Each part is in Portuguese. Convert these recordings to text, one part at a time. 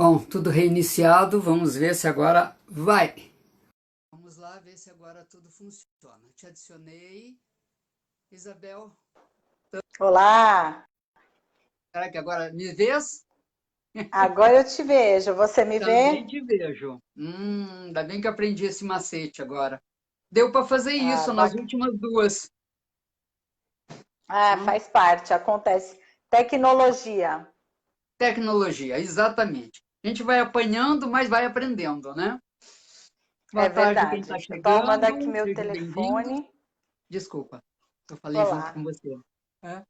Bom, tudo reiniciado, vamos ver se agora vai. Vamos lá ver se agora tudo funciona. Te adicionei, Isabel. Olá, Será que agora me vês? agora eu te vejo. Você me Também vê? te vejo. Ainda bem que aprendi esse macete agora. Deu para fazer Ah, isso nas últimas duas. Hum, faz parte, acontece. Tecnologia, Tecnologia, exatamente. A gente vai apanhando, mas vai aprendendo, né? Boa é tarde, quem está verdade. Eu estou arrumando aqui chegando. meu Sejam bem-vindos. telefone. Desculpa, eu falei junto Olá, com você. É.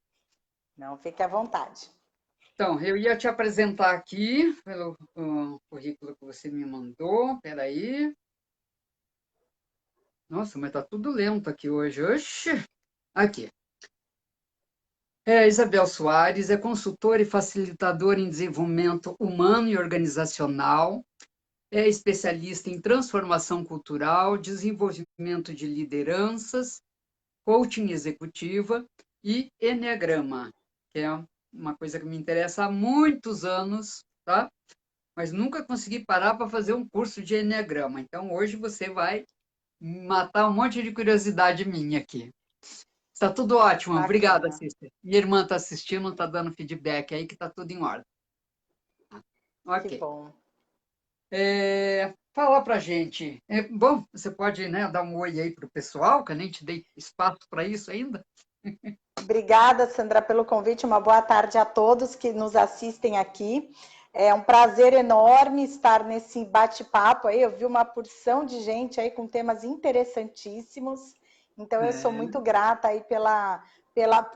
não, fique à vontade. Então, eu ia te apresentar aqui pelo currículo que você me mandou. Espera aí. Nossa, mas tá tudo lento aqui hoje. Oxi! Aqui. Isabel Soares é consultora e facilitadora em desenvolvimento humano e organizacional. É especialista em transformação cultural, desenvolvimento de lideranças, coaching executiva e enneagrama, que é uma coisa que me interessa há muitos anos, tá? Mas nunca consegui parar para fazer um curso de enneagrama. Então, hoje você vai matar um monte de curiosidade minha aqui. Está tudo ótimo. Obrigada, Bacana, sister. Minha irmã está assistindo, está dando feedback aí que está tudo em ordem. que Ok. bom. Fala para gente. Bom, você pode, né, dar um oi aí para o pessoal, que eu nem te dei espaço para isso ainda. Obrigada, Sandra, pelo convite. Uma boa tarde a todos que nos assistem aqui. É um prazer enorme estar nesse bate-papo aí. Eu vi uma porção de gente aí com temas interessantíssimos. Então, eu sou É, muito grata aí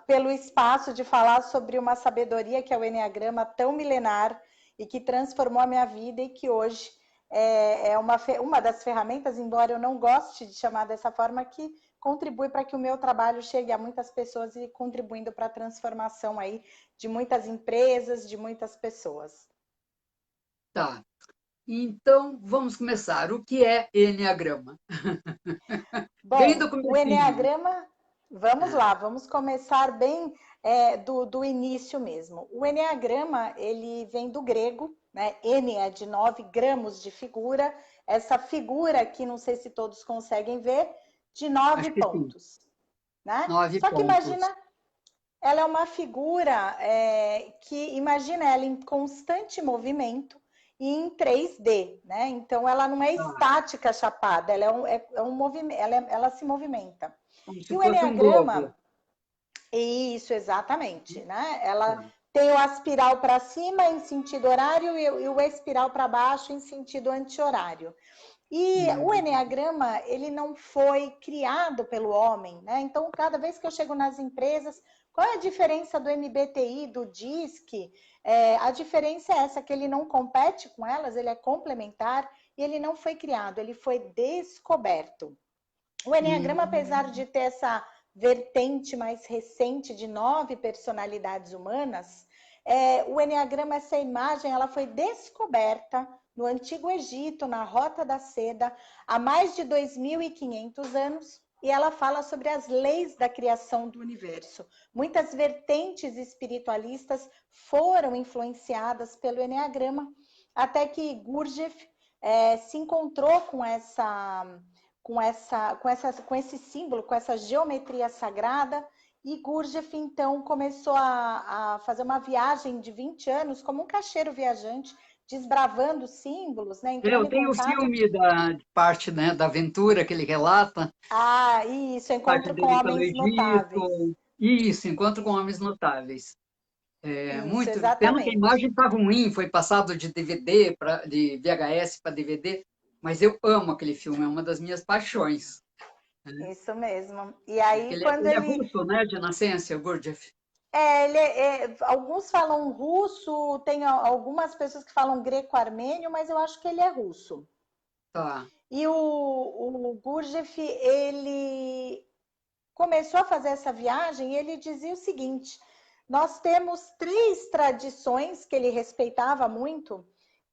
pelo espaço de falar sobre uma sabedoria que é o Enneagrama tão milenar e que transformou a minha vida e que hoje é uma das ferramentas, embora eu não goste de chamar dessa forma, que contribui para que o meu trabalho chegue a muitas pessoas e contribuindo para a transformação aí de muitas empresas, de muitas pessoas. tá. Então, vamos começar. O que é enneagrama? Bem do Bom, o comecinho. Enneagrama, vamos Ah, lá, vamos começar bem do início mesmo. O Enneagrama, ele vem do grego, né? Ene é de 9 gramos de figura, essa figura aqui, não sei se todos conseguem ver, de acho nove que sim. pontos, né? 9 Só que pontos. imagina, ela é uma figura que, imagina ela em constante movimento e em 3D, né? Então, ela não é Ah, estática chapada, ela é um movimento, ela se movimenta. como se E o fosse um globo. Enneagrama, isso, exatamente, né? Ela Tá. tem o aspiral para cima em sentido horário e o espiral para baixo em sentido anti-horário. E o Hum, Enneagrama, ele não foi criado pelo homem, né? Então, cada vez que eu chego nas empresas, qual é a diferença do MBTI, do DISC? A diferença é essa, que ele não compete com elas, ele é complementar e ele não foi criado, ele foi descoberto. O Enneagrama, apesar hum, de ter essa vertente mais recente de 9 personalidades humanas, o Enneagrama, essa imagem, ela foi descoberta no Antigo Egito, na Rota da Seda, há mais de 2.500 anos, e ela fala sobre as leis da criação do universo. Muitas vertentes espiritualistas foram influenciadas pelo Enneagrama, até que Gurdjieff se encontrou com esse símbolo, com essa geometria sagrada, e Gurdjieff, então, começou a fazer uma viagem de 20 anos como um cacheiro viajante, desbravando símbolos, né, Eu entrando em tenho o contato. filme da parte, né, da aventura que ele relata, Isso, parte Encontro com dele pelo Homens Notáveis. Egito. Isso, Encontro com Homens Notáveis. É Isso, muito. Pena que a exatamente. imagem está ruim, foi passado de DVD de VHS para DVD, mas eu amo aquele filme, é uma das minhas paixões. Né? Isso mesmo. E Porque aí, ele, quando ele é ele. russo, né, de nascença, o Gurdjieff. Alguns falam russo, tem algumas pessoas que falam greco-armênio, mas eu acho que ele é russo. Tá. E o Gurdjieff, ele começou a fazer essa viagem e ele dizia o seguinte: nós temos três tradições que ele respeitava muito,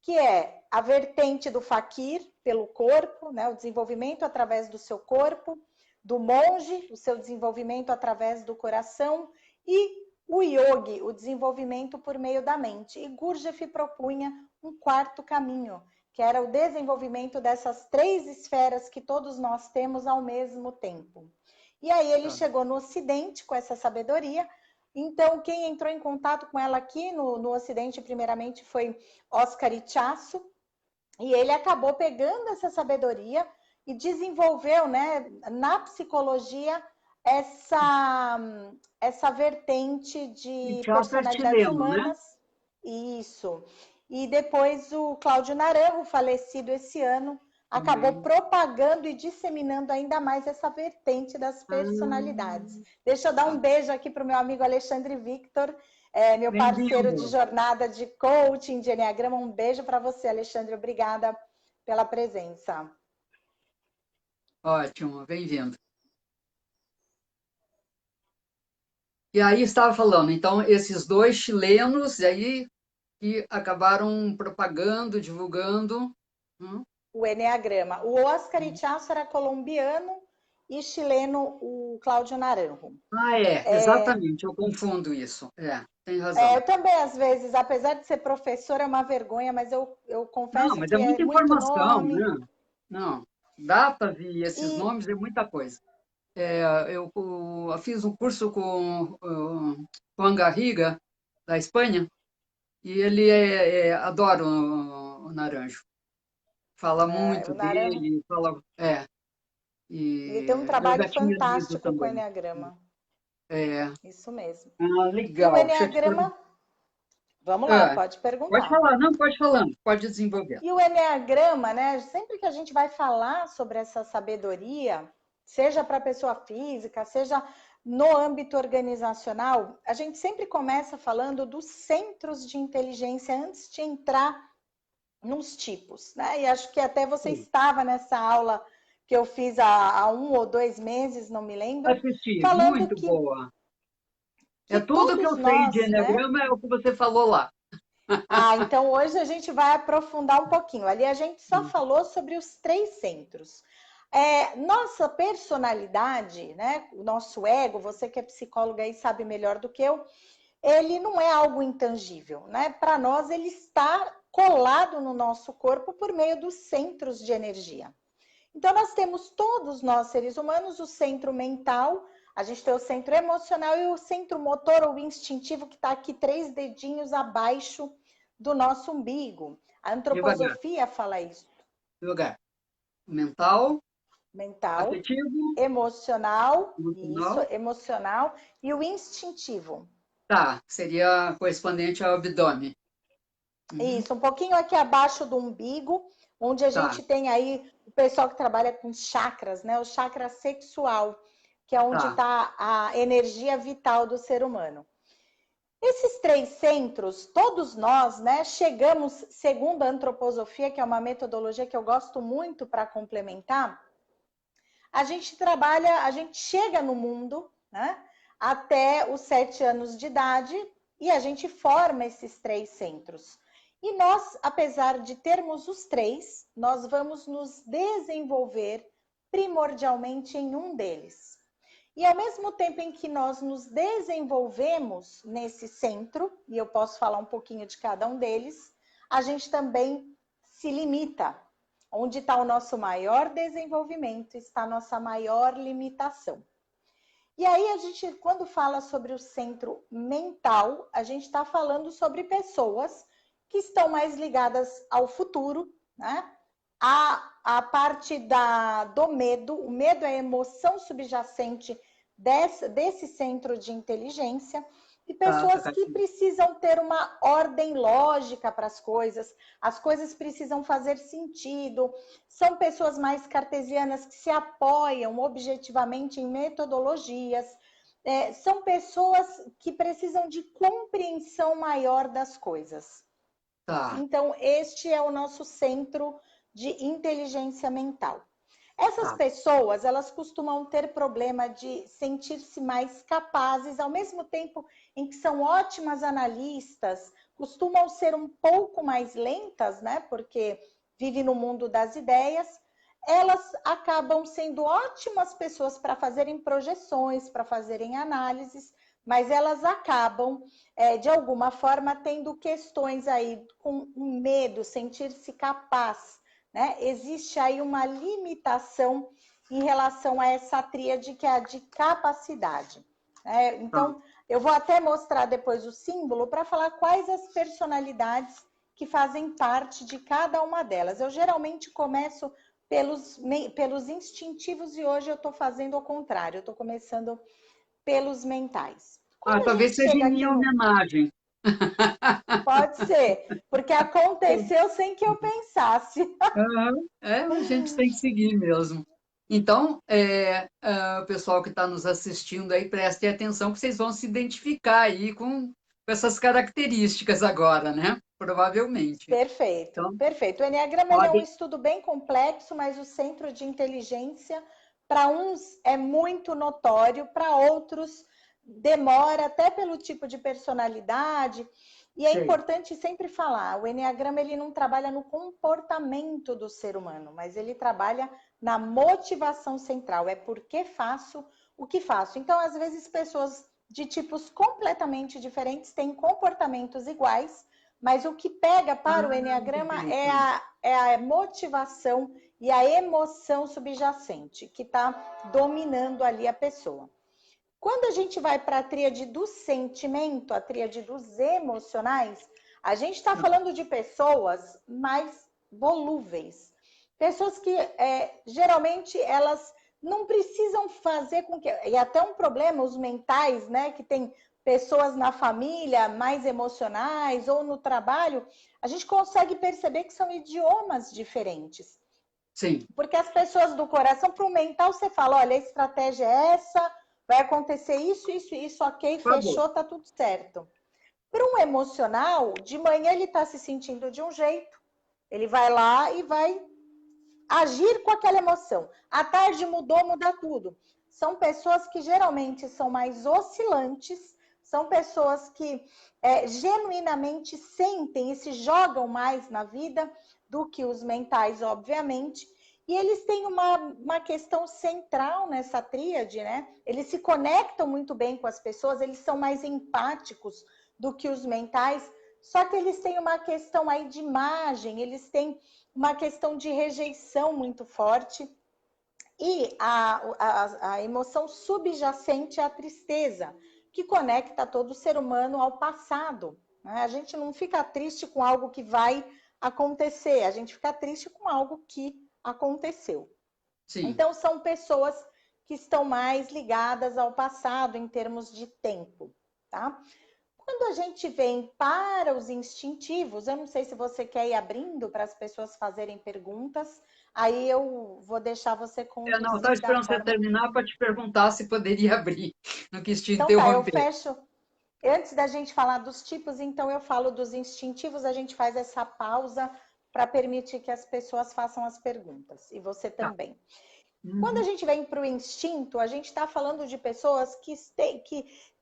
que é a vertente do faquir pelo corpo, né, o desenvolvimento através do seu corpo, do monge, o seu desenvolvimento através do coração, e o yogi, o desenvolvimento por meio da mente. E Gurdjieff propunha um quarto caminho, que era o desenvolvimento dessas 3 esferas que todos nós temos ao mesmo tempo. E aí ele chegou no Ocidente com essa sabedoria. Então, quem entrou em contato com ela aqui no Ocidente, primeiramente, foi Oscar Ichaço, e ele acabou pegando essa sabedoria e desenvolveu, né, na psicologia essa vertente de personalidades humanas. Né? Isso. E depois o Cláudio Naranjo, falecido esse ano, acabou propagando e disseminando ainda mais essa vertente das personalidades. Deixa eu dar um beijo aqui para o meu amigo Alexandre Victor, meu parceiro de jornada de coaching, de Enneagrama. Um beijo para você, Alexandre. Obrigada pela presença. Ótimo, bem-vindo. E aí estava falando, então, esses 2 chilenos aí que acabaram propagando, divulgando... O Enneagrama. O Oscar Ichaço era colombiano e chileno o Cláudio Naranjo. Exatamente, eu confundo isso. Tem razão. Eu também, às vezes, apesar de ser professora, é uma vergonha, mas eu confesso mas que é muita informação, muito nome. Né? Não, datas e esses nomes é muita coisa. Eu fiz um curso com o Juan Garriga, da Espanha, e ele adora o Naranjo. Fala muito dele, fala... Ele tem um eu trabalho já tinha lido fantástico com o também. Enneagrama. Isso mesmo. Legal. E o Enneagrama... Vamos lá, pode perguntar. Pode falar, não, pode falar, pode desenvolver. E o Enneagrama, né? Sempre que a gente vai falar sobre essa sabedoria, seja para a pessoa física, seja no âmbito organizacional, a gente sempre começa falando dos centros de inteligência antes de entrar nos tipos, né? E acho que até você estava nessa aula que eu fiz há 1 ou 2 meses, não me lembro. Assisti, falando muito que, boa. Que tudo que eu sei de Enneagrama, né? É o que você falou lá. Então hoje a gente vai aprofundar um pouquinho. Ali a gente só falou sobre os 3 centros. Nossa personalidade, né? O nosso ego, você que é psicóloga aí sabe melhor do que eu, ele não é algo intangível, né? Para nós, ele está colado no nosso corpo por meio dos centros de energia. Então, nós temos todos nós, seres humanos, o centro mental, a gente tem o centro emocional e o centro motor ou instintivo, que está aqui 3 dedinhos abaixo do nosso umbigo. A antroposofia fala isso. Devagar. Mental, afetivo, emocional, emocional e o instintivo. Seria correspondente ao abdômen. Isso, um pouquinho aqui abaixo do umbigo, onde a gente tem aí o pessoal que trabalha com chakras, né? O chakra sexual, que é onde está a energia vital do ser humano. Esses 3 centros, todos nós, né, chegamos, segundo a antroposofia, que é uma metodologia que eu gosto muito para complementar, a gente chega no mundo, né, até os 7 anos de idade e a gente forma esses 3 centros. E nós, apesar de termos os 3, nós vamos nos desenvolver primordialmente em um deles. E ao mesmo tempo em que nós nos desenvolvemos nesse centro, e eu posso falar um pouquinho de cada um deles, a gente também se limita. Onde está o nosso maior desenvolvimento, está a nossa maior limitação. E aí a gente, quando fala sobre o centro mental, a gente está falando sobre pessoas que estão mais ligadas ao futuro, né? A parte do medo. O medo é a emoção subjacente desse centro de inteligência. E pessoas que precisam ter uma ordem lógica para as coisas precisam fazer sentido, são pessoas mais cartesianas que se apoiam objetivamente em metodologias, são pessoas que precisam de compreensão maior das coisas. Então, este é o nosso centro de inteligência mental. Essas pessoas, elas costumam ter problema de sentir-se mais capazes, ao mesmo tempo em que são ótimas analistas, costumam ser um pouco mais lentas, né? Porque vivem no mundo das ideias. Elas acabam sendo ótimas pessoas para fazerem projeções, para fazerem análises, mas elas acabam, de alguma forma, tendo questões aí com um medo, sentir-se capaz, né? Existe aí uma limitação em relação a essa tríade, que é a de capacidade. Então, eu vou até mostrar depois o símbolo para falar quais as personalidades que fazem parte de cada uma delas. Eu geralmente começo pelos instintivos e hoje eu estou fazendo o contrário, eu estou começando pelos mentais. Quando a gente Talvez seja chega em aqui minha no... homenagem. Pode ser, porque aconteceu sem que eu pensasse. Aham. A gente tem que seguir mesmo. Então, o pessoal que está nos assistindo aí, prestem atenção que vocês vão se identificar aí com essas características agora, né? Provavelmente. Perfeito, Então, perfeito. O Enneagrama ele é um podem. estudo bem complexo, mas o centro de inteligência, para uns, é muito notório, para outros, demora, até pelo tipo de personalidade. E é Sei. importante sempre falar, o Enneagrama ele não trabalha no comportamento do ser humano, mas ele trabalha na motivação central. É por que faço o que faço. Então, às vezes, pessoas de tipos completamente diferentes têm comportamentos iguais, mas o que pega para o Que Enneagrama interessante. é a motivação e a emoção subjacente, que está dominando ali a pessoa. Quando a gente vai para a tríade do sentimento, a tríade dos emocionais, a gente está falando de pessoas mais volúveis. Pessoas que geralmente elas não precisam fazer com que... E até um problema, os mentais, né? Que tem pessoas na família mais emocionais ou no trabalho, a gente consegue perceber que são idiomas diferentes. Sim, Porque as pessoas do coração, para o mental, você fala, olha, a estratégia é essa, vai acontecer isso, isso, isso, ok, por favor. fechou, tá tudo certo. Para um emocional, de manhã ele está se sentindo de um jeito, ele vai lá e vai agir com aquela emoção. À tarde mudou, muda tudo. São pessoas que geralmente são mais oscilantes, são pessoas que genuinamente sentem e se jogam mais na vida do que os mentais, obviamente. E eles têm uma questão central nessa tríade, né? Eles se conectam muito bem com as pessoas, eles são mais empáticos do que os mentais, só que eles têm uma questão aí de imagem, eles têm uma questão de rejeição muito forte e a emoção subjacente à tristeza, que conecta todo ser humano ao passado. Né? A gente não fica triste com algo que vai acontecer, a gente fica triste com algo que aconteceu. Sim. Então, são pessoas que estão mais ligadas ao passado em termos de tempo, tá? Quando a gente vem para os instintivos, eu não sei se você quer ir abrindo para as pessoas fazerem perguntas, aí eu vou deixar você Não, estava conduzir da esperando você forma que... terminar para te perguntar se poderia abrir. Não quis te Então tá, eu interromper. fecho. Antes da gente falar dos tipos, então eu falo dos instintivos, a gente faz essa pausa para permitir que as pessoas façam as perguntas, e você Tá. também. Quando a Uhum. gente vem para o instinto, a gente está falando de pessoas que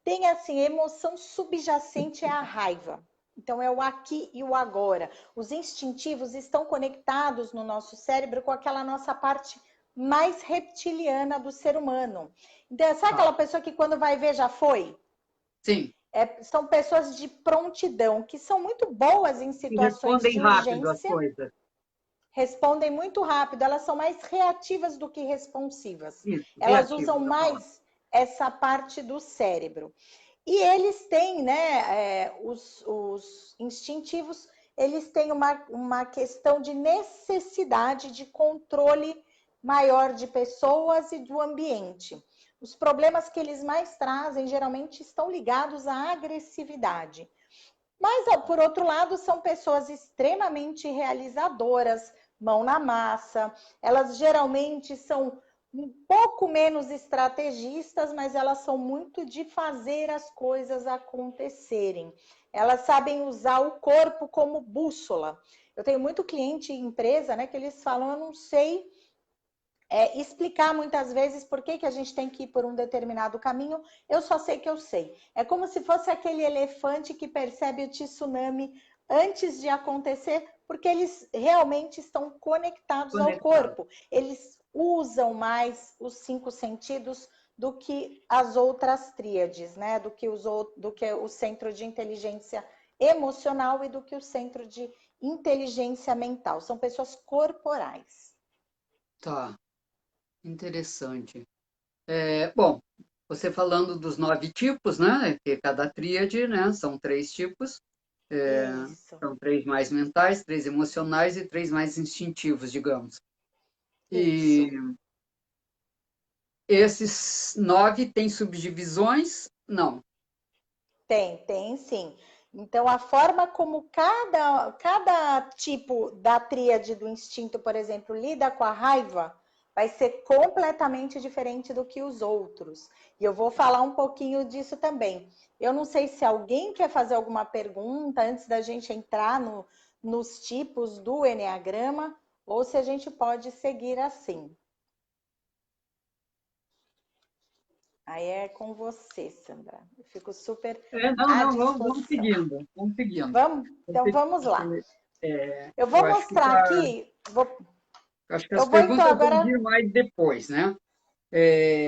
têm assim, emoção subjacente à raiva. Então, é o aqui e o agora. Os instintivos estão conectados no nosso cérebro com aquela nossa parte mais reptiliana do ser humano. Então, sabe Tá. aquela pessoa que quando vai ver já foi? Sim. São pessoas de prontidão, que são muito boas em E situações respondem de rápido as urgência, coisas. respondem muito rápido, elas são mais reativas do que responsivas. Isso, Elas usam reativos, a palavra. mais essa parte do cérebro. E eles têm, né, os instintivos, eles têm uma questão de necessidade de controle maior de pessoas e do ambiente. Os problemas que eles mais trazem geralmente estão ligados à agressividade. Mas, por outro lado, são pessoas extremamente realizadoras, mão na massa. Elas geralmente são um pouco menos estrategistas, mas elas são muito de fazer as coisas acontecerem. Elas sabem usar o corpo como bússola. Eu tenho muito cliente em empresa, né, que eles falam, eu não sei explicar muitas vezes por que a gente tem que ir por um determinado caminho, eu só sei que eu sei. É como se fosse aquele elefante que percebe o tsunami antes de acontecer, porque eles realmente estão conectados ao Conectado. corpo. Eles usam mais os 5 sentidos do que as outras tríades, né? Do que o centro de inteligência emocional e do que o centro de inteligência mental. São pessoas corporais. Tá, interessante. Bom, você falando dos 9 tipos, né? Que cada tríade, né? São 3 tipos. Isso, São 3 mais mentais, 3 emocionais e 3 mais instintivos, digamos. E isso. esses 9 têm subdivisões? Não. Tem sim. Então, a forma como cada tipo da tríade do instinto, por exemplo, lida com a raiva, vai ser completamente diferente do que os outros. E eu vou falar um pouquinho disso também. Eu não sei se alguém quer fazer alguma pergunta antes da gente entrar nos tipos do Eneagrama, ou se a gente pode seguir assim. Aí é com você, Sandra. Eu fico super Não, à não, vamos disposição. seguindo, vamos seguindo. Vamos? Então Porque, vamos lá. Eu eu vou acho que mostrar aqui. acho que as Eu vou então perguntas vão agora. vir mais depois, né?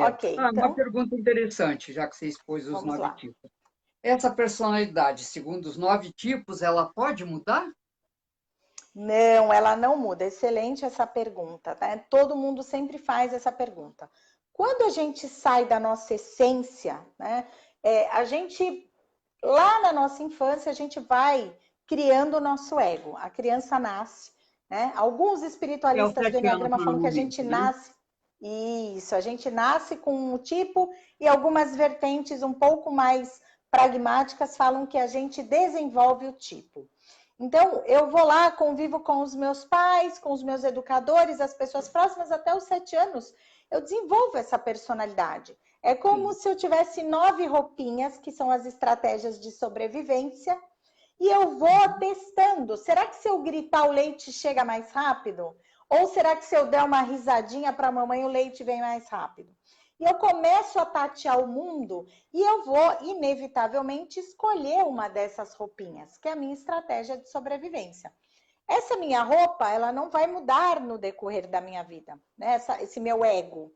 Ok, Uma então pergunta interessante, já que você expôs os vamos 9 lá. tipos. Essa personalidade, segundo os 9 tipos, ela pode mudar? Não, ela não muda. Excelente essa pergunta, tá? Todo mundo sempre faz essa pergunta. Quando a gente sai da nossa essência, né? A gente lá na nossa infância a gente vai criando o nosso ego. A criança nasce, né? Alguns É aos espiritualistas do 7 anos, Enneagrama falam que a normalmente, gente né? nasce. Isso, a gente nasce com um tipo e algumas vertentes um pouco mais pragmáticas falam que a gente desenvolve o tipo. Então, eu vou lá, convivo com os meus pais, com os meus educadores, as pessoas próximas até os 7 anos. Eu desenvolvo essa personalidade. É como Sim. se eu tivesse 9 roupinhas, que são as estratégias de sobrevivência, e eu vou testando. Será que se eu gritar o leite chega mais rápido? Ou será que se eu der uma risadinha para a mamãe o leite vem mais rápido? E eu começo a tatear o mundo e eu vou, inevitavelmente, escolher uma dessas roupinhas, que é a minha estratégia de sobrevivência. Essa minha roupa, ela não vai mudar no decorrer da minha vida, né? Esse meu ego.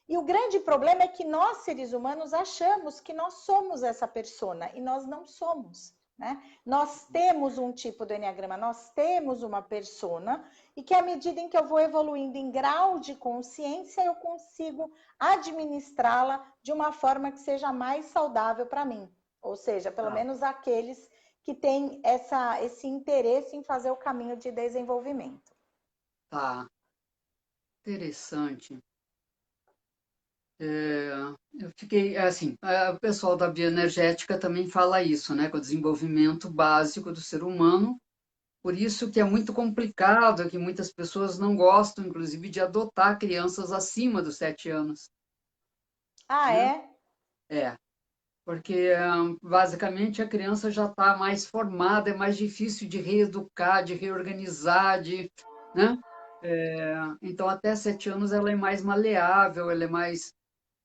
E o grande problema é que nós, seres humanos, achamos que nós somos essa persona e nós não somos. Né? Nós temos um tipo do Enneagrama, nós temos uma persona, e que à medida em que eu vou evoluindo em grau de consciência, eu consigo administrá-la de uma forma que seja mais saudável para mim. Ou seja, pelo Tá, menos aqueles que têm esse interesse em fazer o caminho de desenvolvimento. tá. Interessante. Eu fiquei, assim, o pessoal da bioenergética também fala isso, né? Que o desenvolvimento básico do ser humano, por isso que é muito complicado, que muitas pessoas não gostam, inclusive, de adotar crianças acima dos 7 anos, Ah, né? é? É, porque basicamente a criança já está mais formada, é mais difícil de reeducar, de reorganizar, né? Então, até 7 anos ela é mais maleável, ela é mais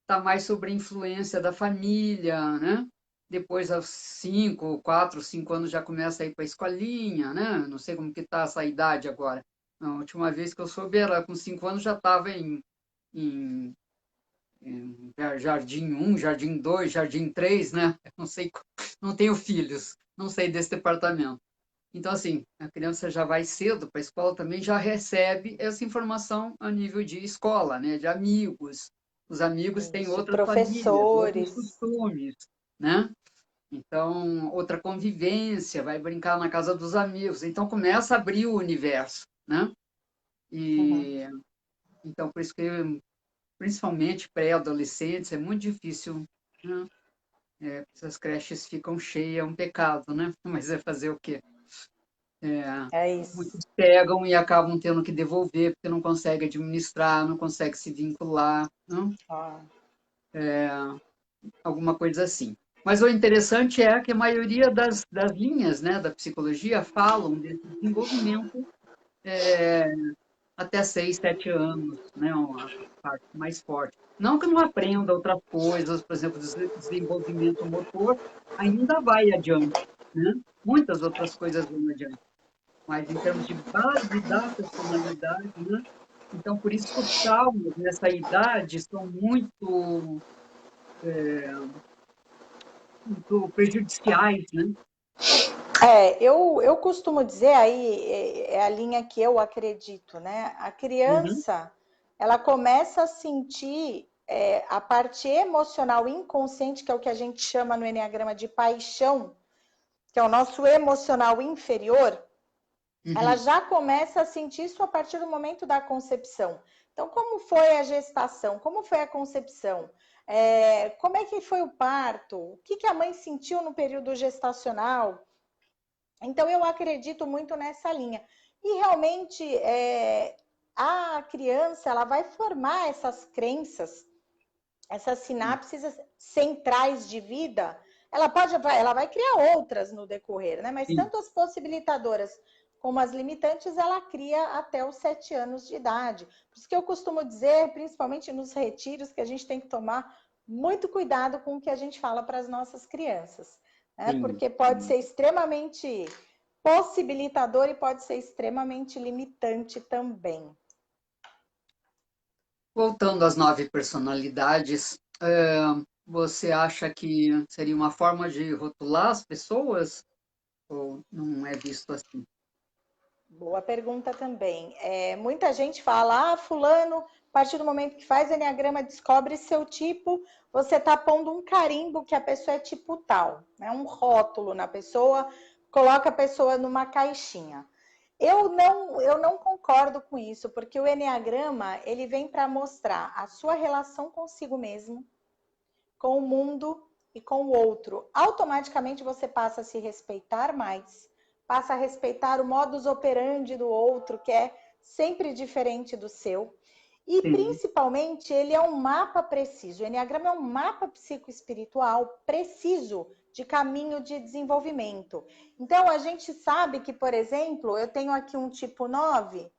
está mais sob a influência da família, né? Depois, aos 5, 4, 5 anos, já começa a ir para a escolinha, né? Não sei como que está essa idade agora. A última vez que eu soube, ela com 5 anos já estava em, em Jardim 1, Jardim 2, Jardim 3, né? Eu não sei, não tenho filhos, não sei desse departamento. Então, assim, a criança já vai cedo para a escola, também já recebe essa informação a nível de escola, né? De amigos. Os amigos têm De outras famílias, outros professores. costumes, né? Então, outra convivência, vai brincar na casa dos amigos. Então, começa a abrir o universo, né? Uhum. E então, por isso que, principalmente pré-adolescentes, é muito difícil, né? Essas creches ficam cheias, é um pecado, né? Mas é fazer o quê? É, É isso. muitos pegam e acabam tendo que devolver, porque não consegue administrar, não consegue se vincular, né? Ó. Alguma coisa assim. Mas o interessante é que a maioria das linhas, né, da psicologia falam desse desenvolvimento até 6, 7 anos, né, uma parte mais forte. Não que não aprenda outras coisas, por exemplo, desenvolvimento motor, ainda vai adiante, né? Muitas outras coisas vão adiante. Mas em termos de base da personalidade, né? Então, por isso que os traumas nessa idade são muito. muito prejudiciais, né? Eu costumo dizer aí, é a linha que eu acredito, né? A Uhum, criança, ela começa a sentir a parte emocional inconsciente, que é o que a gente chama no Eneagrama de paixão, que é o nosso emocional inferior, ela uhum, já começa a sentir isso a partir do momento da concepção. Então, como foi a gestação? Como foi a concepção? Como é que foi o parto? O que a mãe sentiu no período gestacional? Então, eu acredito muito nessa linha. E realmente, a criança ela vai formar essas crenças, essas sinapses centrais de vida. Ela vai criar outras no decorrer, né? Mas sim, tanto as possibilitadoras como as limitantes, ela cria até os 7 anos de idade. Por isso que eu costumo dizer, principalmente nos retiros, que a gente tem que tomar muito cuidado com o que a gente fala para as nossas crianças, né? sim, Porque pode sim. ser extremamente possibilitador e pode ser extremamente limitante também. Voltando às 9 personalidades, você acha que seria uma forma de rotular as pessoas? Ou não é visto assim? Boa pergunta também. Muita gente fala, fulano, a partir do momento que faz enneagrama, descobre seu tipo, você está pondo um carimbo que a pessoa é tipo tal, né? Um rótulo na pessoa, coloca a pessoa numa caixinha. Eu não concordo com isso, porque o enneagrama ele vem para mostrar a sua relação consigo mesmo, com o mundo e com o outro. Automaticamente você passa a se respeitar mais, passa a respeitar o modus operandi do outro, que é sempre diferente do seu. E Sim. principalmente ele é um mapa preciso. O Enneagrama é um mapa psicoespiritual preciso de caminho de desenvolvimento. Então a gente sabe que, por exemplo, eu tenho aqui um tipo 9,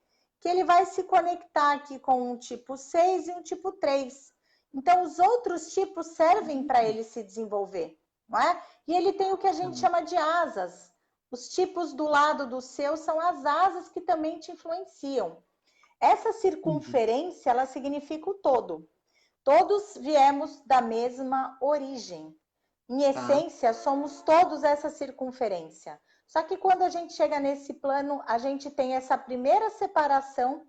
que ele vai se conectar aqui com um tipo 6 e um tipo 3. Então, os outros tipos servem para ele se desenvolver, não é? E ele tem o que a gente chama de asas. Os tipos do lado do seu são as asas que também te influenciam. Essa Uhum. circunferência, ela significa o todo. Todos viemos da mesma origem. Em Tá. essência, somos todos essa circunferência. Só que quando a gente chega nesse plano, a gente tem essa primeira separação,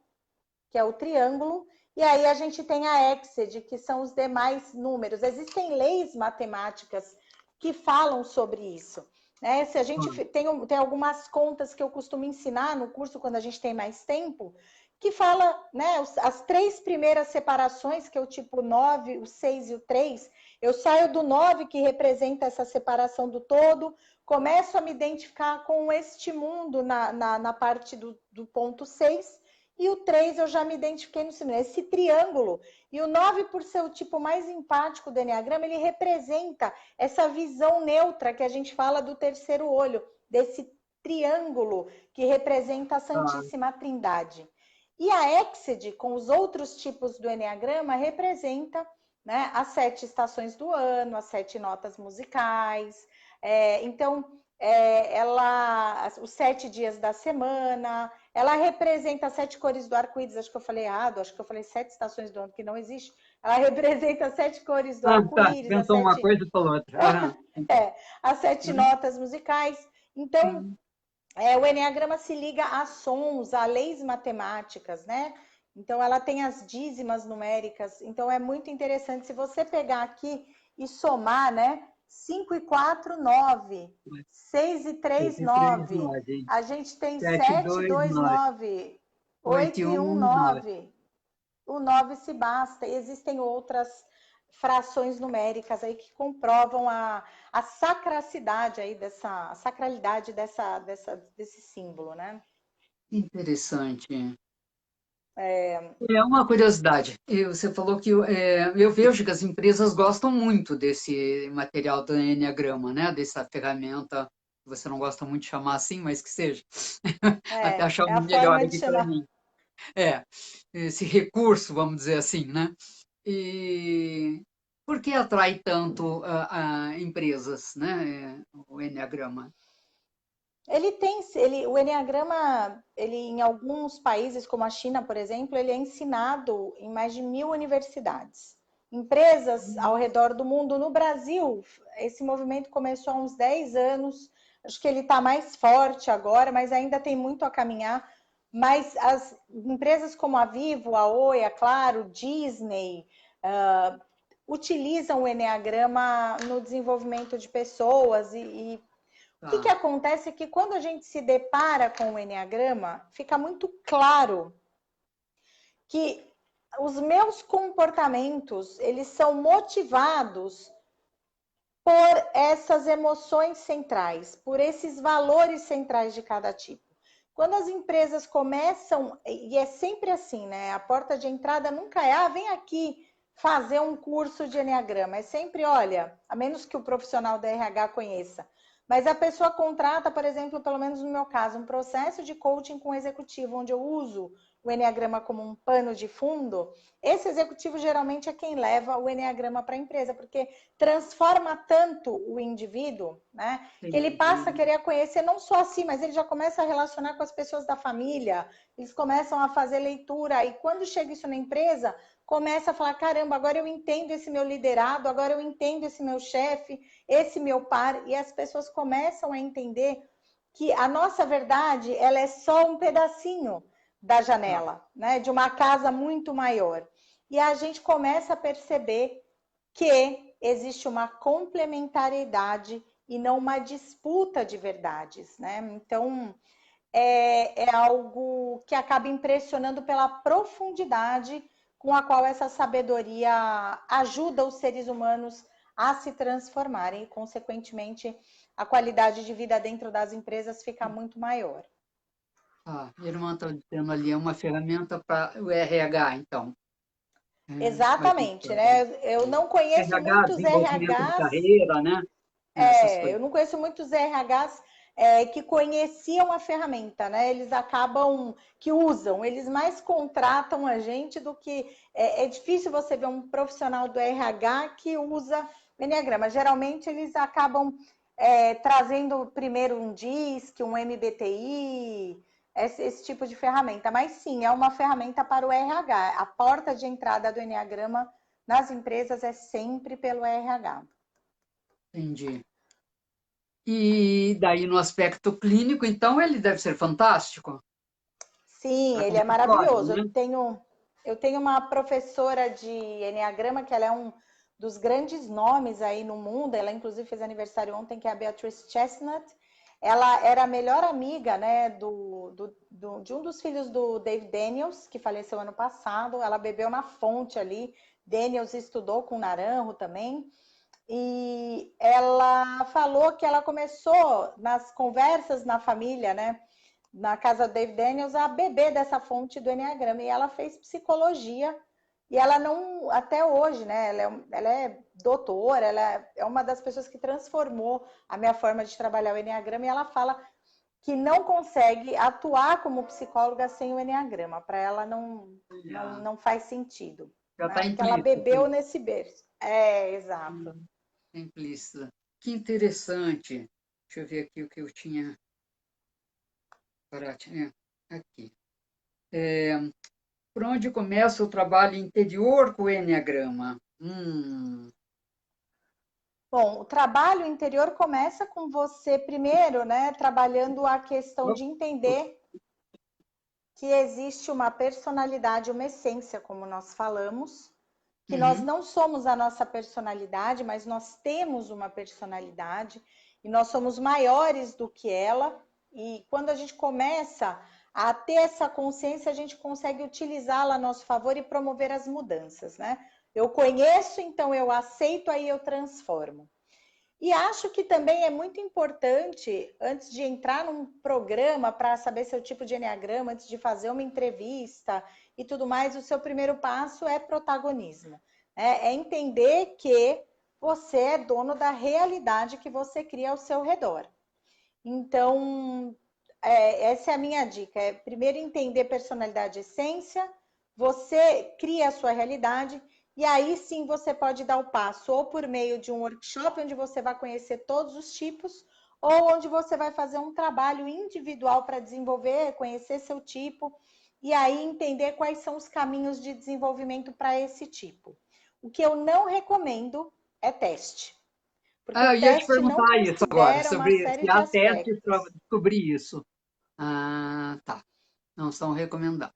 que é o triângulo, e aí a gente tem a hexade, que são os demais números. Existem leis matemáticas que falam sobre isso. Né? Se a gente Ah, tem algumas contas que eu costumo ensinar no curso quando a gente tem mais tempo, que fala, né, as 3 primeiras separações, que é o tipo 9, o 6 e o 3, eu saio do 9, que representa essa separação do todo, começo a me identificar com este mundo na parte do ponto 6, e o 3 eu já me identifiquei no segundo, esse triângulo. E o 9, por ser o tipo mais empático do Enneagrama, ele representa essa visão neutra que a gente fala do terceiro olho, desse triângulo que representa a tá. Santíssima Trindade. E a Hexade, com os outros tipos do Enneagrama, representa, né, as 7 estações do ano, as 7 notas musicais. Os 7 dias da semana, ela representa as 7 cores do arco-íris. Acho que eu falei errado, acho que eu falei 7 estações do ano, que não existe. Ela representa as 7 cores do Ah, tá. arco-íris, Pensou uma coisa e falou outra. Aham. as 7 Uhum. notas musicais. Então, Sim. o Eneagrama se liga a sons, a leis matemáticas, né? Então, ela tem as dízimas numéricas. Então, é muito interessante. Se você pegar aqui e somar, né? 5 e 4, 9. 6 e 3, 3, 9. 9. A gente tem 7, 7, 2, 2, 9. 9. 8 8 e e 1, 1, 9. 9. O 9 se basta. E existem outras frações numéricas aí que comprovam a sacracidade aí a sacralidade desse símbolo, né? Interessante. É uma curiosidade. Você falou que eu vejo que as empresas gostam muito desse material do Enneagrama, né? Dessa ferramenta, que você não gosta muito de chamar assim, mas que seja. Até achar É a um melhor forma de aqui para chamar. mim. É, esse recurso, vamos dizer assim, né? E por que atrai tanto a empresas, né? O Enneagrama? O Enneagrama, ele em alguns países, como a China, por exemplo, ele é ensinado em mais de 1.000 universidades. empresas ao redor do mundo. No Brasil, esse movimento começou há uns 10 anos, acho que ele está mais forte agora, mas ainda tem muito a caminhar. Mas as empresas como a Vivo, a Oi, a Claro, Disney, utilizam o Enneagrama no desenvolvimento de pessoas e o que acontece é que quando a gente se depara com o Enneagrama, fica muito claro que os meus comportamentos, eles são motivados por essas emoções centrais, por esses valores centrais de cada tipo. Quando as empresas começam, e é sempre assim, né? A porta de entrada nunca é, vem aqui fazer um curso de Enneagrama. É sempre, olha, a menos que o profissional da RH conheça, mas a pessoa contrata, por exemplo, pelo menos no meu caso, um processo de coaching com executivo, onde eu uso o Enneagrama como um pano de fundo. Esse executivo geralmente é quem leva o Enneagrama para a empresa, porque transforma tanto o indivíduo, né? Que ele passa a querer conhecer não só a si, mas ele já começa a relacionar com as pessoas da família, eles começam a fazer leitura, e quando chega isso na empresa, começa a falar, caramba, agora eu entendo esse meu liderado, agora eu entendo esse meu chefe, esse meu par, e as pessoas começam a entender que a nossa verdade, ela é só um pedacinho da janela, né, de uma casa muito maior. E a gente começa a perceber que existe uma complementariedade e não uma disputa de verdades, né? Então, é algo que acaba impressionando pela profundidade com a qual essa sabedoria ajuda os seres humanos a se transformarem e, consequentemente, a qualidade de vida dentro das empresas fica muito maior. Minha irmã está dizendo ali, é uma ferramenta para o RH, então. Exatamente, né? Eu não conheço RH, muitos desenvolvimento de RHs, carreira, né? Essas eu coisas. não conheço muitos RHs que conheciam a ferramenta, né? Eles acabam que usam, eles mais contratam a gente do que é difícil você ver um profissional do RH que usa o Enneagrama. Geralmente eles acabam trazendo primeiro um DISC, um MBTI, esse tipo de ferramenta. Mas sim, é uma ferramenta para o RH. A porta de entrada do Enneagrama nas empresas é sempre pelo RH. Entendi. E daí, no aspecto clínico, então, ele deve ser fantástico Sim, para ele é consultório, maravilhoso. né? Eu tenho uma professora de Enneagrama, que ela é um dos grandes nomes aí no mundo. Ela, inclusive, fez aniversário ontem, que é a Beatrice Chestnut. Ela era a melhor amiga, né, de um dos filhos do Dave Daniels, que faleceu ano passado. Ela bebeu na fonte ali. Daniels estudou com Naranjo também. E ela falou que ela começou nas conversas na família, né, na casa do Dave Daniels, a beber dessa fonte do Enneagrama. E ela fez psicologia. E ela não, até hoje, né? Ela é doutora, ela é uma das pessoas que transformou a minha forma de trabalhar o Enneagrama. E ela fala que não consegue atuar como psicóloga sem o Enneagrama. Para ela não faz sentido. Já está Né? Porque ela implícito. bebeu nesse berço. Exato. Implícito. Que interessante. Deixa eu ver aqui o que eu tinha. Aqui. Por onde começa o trabalho interior com o Enneagrama? Bom, o trabalho interior começa com você primeiro, né, trabalhando a questão de entender que existe uma personalidade, uma essência, como nós falamos, que nós não somos a nossa personalidade, mas nós temos uma personalidade e nós somos maiores do que ela. E quando a gente começa a ter essa consciência, a gente consegue utilizá-la a nosso favor e promover as mudanças, né? Eu conheço, então eu aceito, aí eu transformo. E acho que também é muito importante, antes de entrar num programa para saber seu tipo de enneagrama, antes de fazer uma entrevista e tudo mais, o seu primeiro passo é protagonismo. É entender que você é dono da realidade que você cria ao seu redor. Então, essa é a minha dica. Primeiro entender personalidade e essência, você cria a sua realidade e aí sim você pode dar o passo ou por meio de um workshop onde você vai conhecer todos os tipos, ou onde você vai fazer um trabalho individual para desenvolver, conhecer seu tipo e aí entender quais são os caminhos de desenvolvimento para esse tipo. O que eu não recomendo é teste. Porque Ah, o eu ia te teste não perguntar isso agora, considera uma sobre série se de há testes para aspectos. descobrir isso. Ah, tá. Não são recomendados.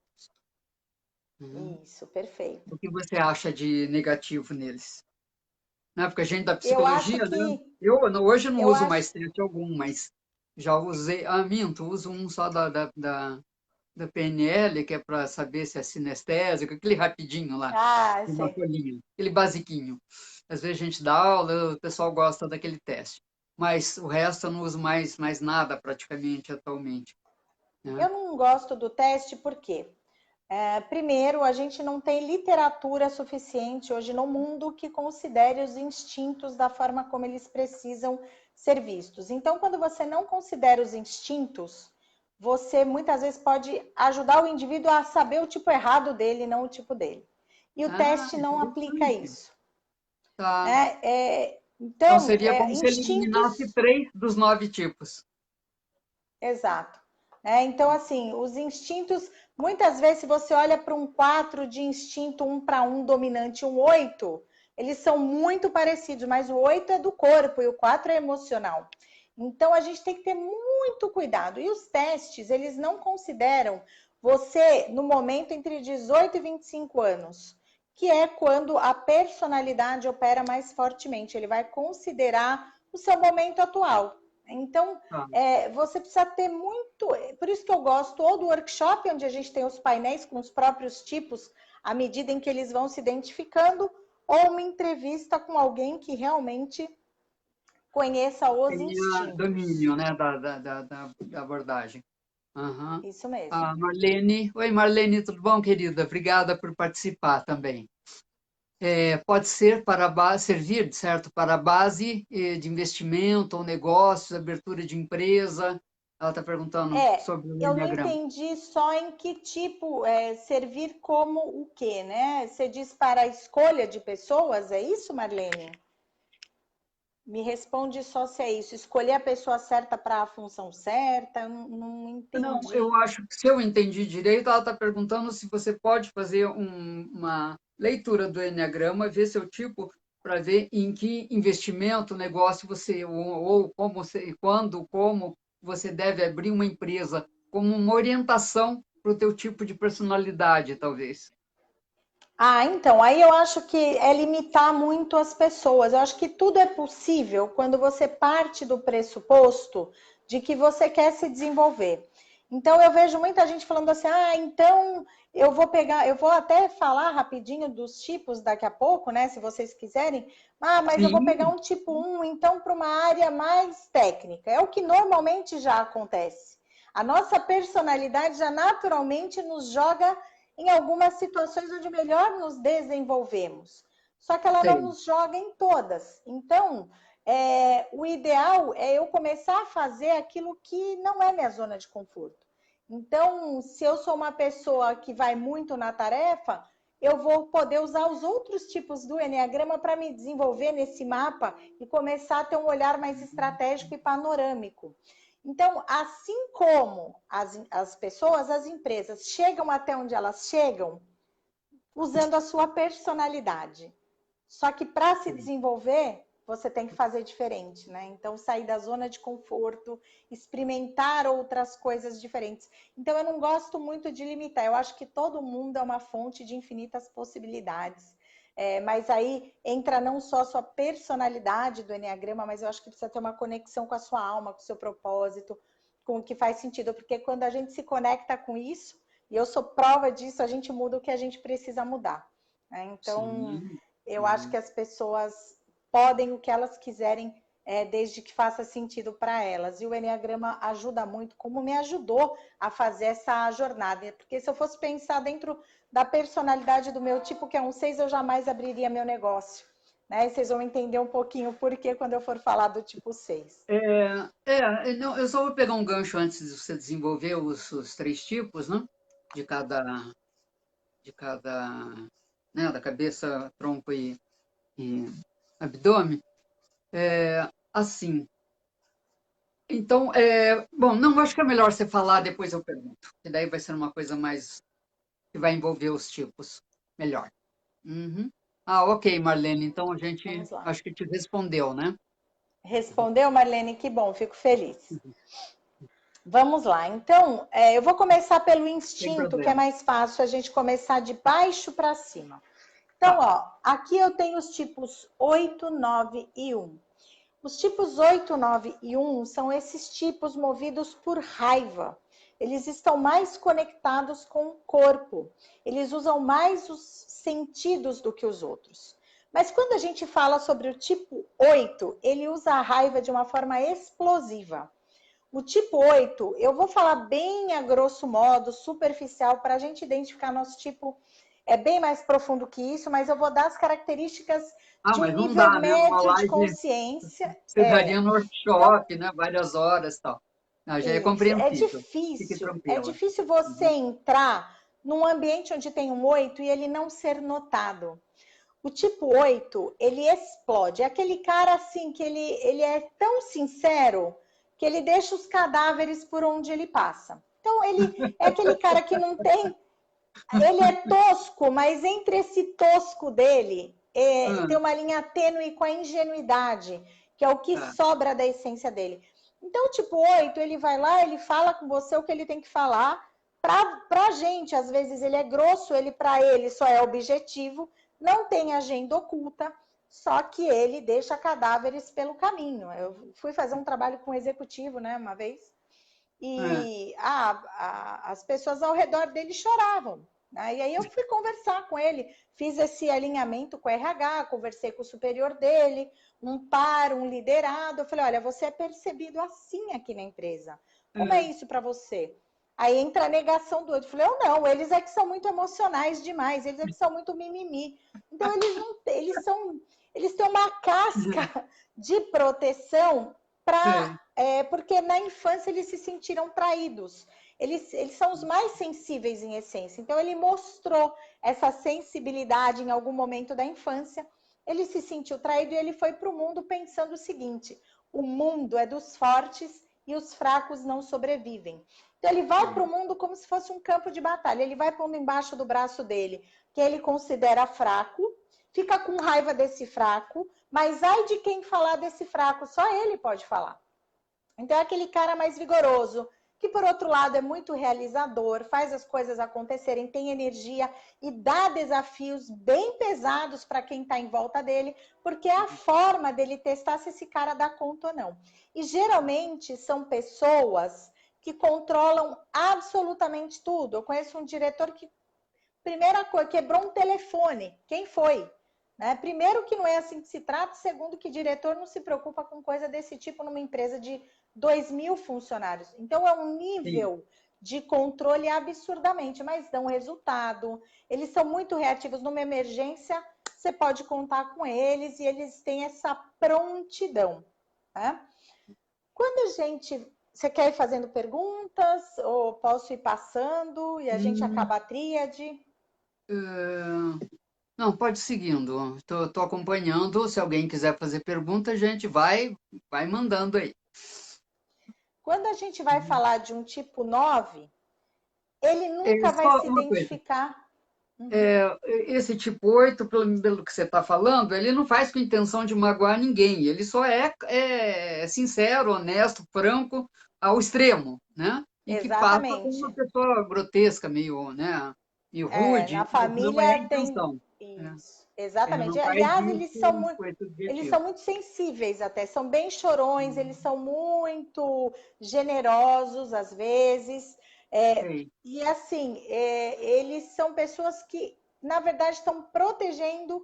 Uhum. Isso, perfeito. O que você acha de negativo neles? Na época, a gente da Eu acho psicologia, né? que Hoje eu não eu uso acho mais teste algum, mas já usei. Ah, minto, uso um só da PNL, que é para saber se é sinestésico, aquele rapidinho lá, Ah, de uma sei. folhinha, aquele basiquinho. Às vezes a gente dá aula, o pessoal gosta daquele teste. Mas o resto eu não uso mais nada praticamente atualmente, né? Eu não gosto do teste porque, primeiro, a gente não tem literatura suficiente hoje no mundo que considere os instintos da forma como eles precisam ser vistos. Então, quando você não considera os instintos, você muitas vezes pode ajudar o indivíduo a saber o tipo errado dele, não o tipo dele. E o Ah, teste não aplica interessante. isso. Tá. Né? Então Então, seria como se ele eliminasse instintos. 3 dos 9 tipos. Exato. Então, assim, os instintos, muitas vezes, se você olha para um 4 de instinto 1 para 1 dominante, um 8, eles são muito parecidos, mas o 8 é do corpo e o 4 é emocional. Então, a gente tem que ter muito cuidado. E os testes, eles não consideram você no momento entre 18 e 25 anos, que é quando a personalidade opera mais fortemente. Ele vai considerar o seu momento atual. Então, Tá. você precisa ter muito. Por isso que eu gosto ou do workshop, onde a gente tem os painéis com os próprios tipos, à medida em que eles vão se identificando, ou uma entrevista com alguém que realmente conheça os Tenha instintos. domínio, né, da abordagem. Aham. Isso mesmo. A Marlene. Oi, Marlene, tudo bom, querida? Obrigada por participar também. Pode ser para servir, certo, para a base de investimento ou negócios, abertura de empresa. Ela está perguntando sobre o Eu não Enneagrama. entendi só em que tipo servir como o quê, né? Você diz para a escolha de pessoas, é isso, Marlene? Me responde só se é isso. Escolher a pessoa certa para a função certa, eu não Não, eu entendi. acho que se eu entendi direito, ela está perguntando se você pode fazer uma leitura do Enneagrama, ver seu tipo, para ver em que investimento, negócio você, ou como você, quando, como você deve abrir uma empresa, como uma orientação para o teu tipo de personalidade, talvez. Então, aí eu acho que é limitar muito as pessoas. Eu acho que tudo é possível quando você parte do pressuposto de que você quer se desenvolver. Então, eu vejo muita gente falando assim: então eu vou pegar, eu vou até falar rapidinho dos tipos daqui a pouco, né? Se vocês quiserem. Mas eu vou pegar Sim, um tipo 1, então, para uma área mais técnica. É o que normalmente já acontece. A nossa personalidade já naturalmente nos joga em algumas situações onde melhor nos desenvolvemos. Só que ela não sei. nos joga em todas. Então, o ideal é eu começar a fazer aquilo que não é minha zona de conforto. Então, se eu sou uma pessoa que vai muito na tarefa, eu vou poder usar os outros tipos do Enneagrama para me desenvolver nesse mapa e começar a ter um olhar mais estratégico e panorâmico. Então, assim como as pessoas, as empresas chegam até onde elas chegam usando a sua personalidade. Só que para se Sei. desenvolver, você tem que fazer diferente, né? Então, sair da zona de conforto, experimentar outras coisas diferentes. Então, eu não gosto muito de limitar. Eu acho que todo mundo é uma fonte de infinitas possibilidades. Mas aí entra não só a sua personalidade do Enneagrama, mas eu acho que precisa ter uma conexão com a sua alma, com o seu propósito, com o que faz sentido. Porque quando a gente se conecta com isso, e eu sou prova disso, a gente muda o que a gente precisa mudar. Então, Sim, eu acho que sim. as pessoas podem o que elas quiserem, desde que faça sentido para elas. E o Enneagrama ajuda muito, como me ajudou a fazer essa jornada. Porque se eu fosse pensar dentro da personalidade do meu tipo, que é um 6, eu jamais abriria meu negócio. Né? E vocês vão entender um pouquinho o porquê quando eu for falar do tipo 6. Não, eu só vou pegar um gancho antes de você desenvolver os 3 tipos, né? De cada, de cada, né? Da cabeça, tronco e abdômen. Assim, então, bom, não, acho que é melhor você falar, depois eu pergunto, que daí vai ser uma coisa mais que vai envolver os tipos melhor. Uhum. Ah, ok, Marlene. Então a gente Vamos lá. acho que te respondeu, né? Respondeu, Marlene? Que bom, fico feliz. Vamos lá. Então, eu vou começar pelo Sem instinto, que é problema. mais fácil a gente começar de baixo para cima. Então, Tá. ó, aqui eu tenho os tipos 8, 9 e 1. Os tipos 8, 9 e 1 são esses tipos movidos por raiva. Eles estão mais conectados com o corpo. Eles usam mais os sentidos do que os outros. Mas quando a gente fala sobre o tipo 8, ele usa a raiva de uma forma explosiva. O tipo 8, eu vou falar bem a grosso modo, superficial, para a gente identificar nosso tipo. É bem mais profundo que isso, mas eu vou dar as características Ah, de um mas não nível dá, né? Uma médio de live consciência. precisaria no Então, workshop, né? Várias horas e tal. Ah, já é isso. compreensível. Fique É tranquila. difícil você Uhum. entrar num ambiente onde tem um 8 e ele não ser notado. O tipo 8, ele explode. É aquele cara assim que ele é tão sincero que ele deixa os cadáveres por onde ele passa. Então, ele é aquele cara que não tem. Ele é tosco, mas entre esse tosco dele tem Ah, uma linha tênue com a ingenuidade, que é o que tá. sobra da essência dele. Então, o tipo 8, ele vai lá, ele fala com você o que ele tem que falar. Para a gente, às vezes, ele é grosso, ele para ele só é objetivo, não tem agenda oculta, só que ele deixa cadáveres pelo caminho. Eu fui fazer um trabalho com um executivo, né, uma vez, É. e as pessoas ao redor dele choravam. Né? E aí eu fui conversar com ele, fiz esse alinhamento com o RH, conversei com o superior dele, um liderado. Eu falei, olha, você é percebido assim aqui na empresa. Como é É. isso para você? Aí entra a negação do outro. Eu falei, eu não, eles é que são muito emocionais demais, eles é que são muito mimimi. Então eles não, eles têm uma casca de proteção para Sei. porque na infância eles se sentiram traídos. Eles são os mais sensíveis em essência. Então, ele mostrou essa sensibilidade em algum momento da infância. Ele se sentiu traído e ele foi para o mundo pensando o seguinte: o mundo é dos fortes e os fracos não sobrevivem. Então, ele vai para o mundo como se fosse um campo de batalha. Ele vai pondo embaixo do braço dele que ele considera fraco, fica com raiva desse fraco, mas ai de quem falar desse fraco, só ele pode falar. Então, é aquele cara mais vigoroso, que por outro lado é muito realizador, faz as coisas acontecerem, tem energia e dá desafios bem pesados para quem está em volta dele, porque é a forma dele testar se esse cara dá conta ou não. E geralmente são pessoas que controlam absolutamente tudo. Eu conheço um diretor que, primeira coisa, quebrou um telefone. Quem foi? Né? Primeiro que não é assim que se trata, segundo que diretor não se preocupa com coisa desse tipo numa empresa de 2.000 funcionários. Então é um Sim. nível de controle absurdamente, mas dão resultado. Eles são muito reativos. Numa emergência, você pode contar com eles e eles têm essa prontidão. Né? Quando a gente... Você quer ir fazendo perguntas ou posso ir passando e a gente Hum, acaba a tríade? não, pode ir seguindo. Estou acompanhando. Se alguém quiser fazer pergunta, a gente vai mandando aí. Quando a gente vai falar de um tipo 9, ele É, nunca vai só se uma coisa. identificar. Uhum. É, esse tipo 8, pelo que você está falando, ele não faz com intenção de magoar ninguém. Ele só é sincero, honesto, franco ao extremo, né? E que passa como uma Exatamente. pessoa grotesca, meio, né? E rude, Na mas não é a família tem intenção. Né? isso. Ele Exatamente. não faz Aliás, isso com esse eles objetivo. são muito sensíveis até, são bem chorões, eles Hum, são muito generosos às vezes. É, sei. e assim, eles são pessoas que, na verdade, estão protegendo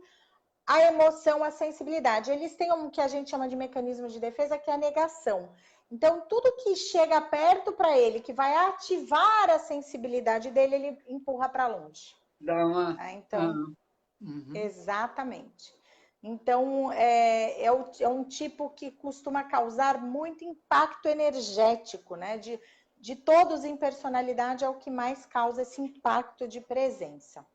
a emoção, a sensibilidade. Eles têm um que a gente chama de mecanismo de defesa, que é a negação. Então, tudo que chega perto para ele, que vai ativar a sensibilidade dele, ele empurra para longe. Dá uma. Tá? Ah, Então, uhum, exatamente. Então, é um tipo que costuma causar muito impacto energético, né? De todos em personalidade, é o que mais causa esse impacto de presença.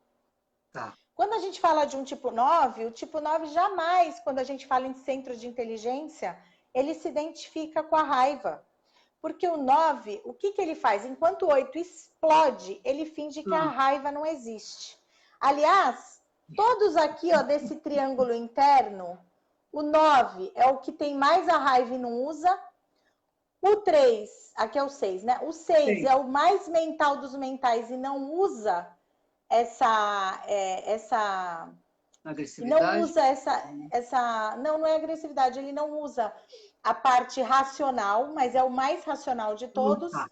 tá. Quando a gente fala de um tipo 9, o tipo 9 jamais, quando a gente fala em centro de inteligência, ele se identifica com a raiva. Porque o 9, o que ele faz? Enquanto o 8 explode, ele finge que a Ah, raiva não existe. Aliás, Todos aqui, ó, desse triângulo interno, o 9 é o que tem mais a raiva e não usa. O 3, aqui é o 6, né? O 6 Sim. é o mais mental dos mentais e não usa essa e não Agressividade? usa não é agressividade, ele não usa a parte racional, mas é o mais racional de todos. Tá,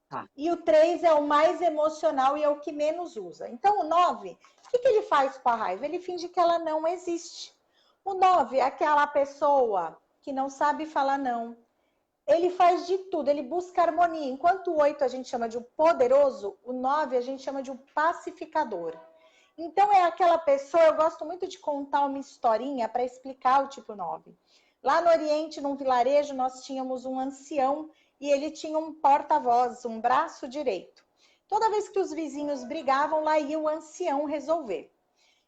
tá. E o 3 é o mais emocional e é o que menos usa. Então, o 9, o que ele faz com a raiva? Ele finge que ela não existe. O 9 é aquela pessoa que não sabe falar não. Ele faz de tudo, ele busca harmonia. Enquanto o 8 a gente chama de um poderoso, o 9 a gente chama de um pacificador. Então é aquela pessoa, eu gosto muito de contar uma historinha para explicar o tipo 9. Lá no Oriente, num vilarejo, nós tínhamos um ancião e ele tinha um porta-voz, um braço direito. Toda vez que os vizinhos brigavam, lá ia o ancião resolver.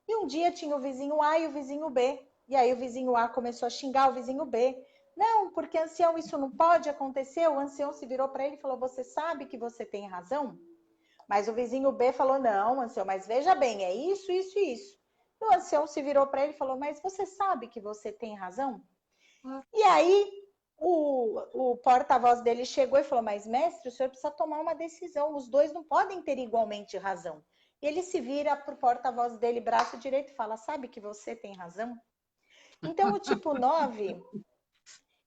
E um dia tinha o vizinho A e o vizinho B. E aí o vizinho A começou a xingar o vizinho B. Não, porque ancião, isso não pode acontecer. O ancião se virou para ele e falou: você sabe que você tem razão? Mas o vizinho B falou: não, ancião, mas veja bem, é isso, isso e isso. E o ancião se virou para ele e falou: mas você sabe que você tem razão? E aí o porta-voz dele chegou e falou: mas mestre, o senhor precisa tomar uma decisão, os dois não podem ter igualmente razão. E ele se vira para o porta-voz dele, braço direito, e fala: sabe que você tem razão? Então o tipo 9,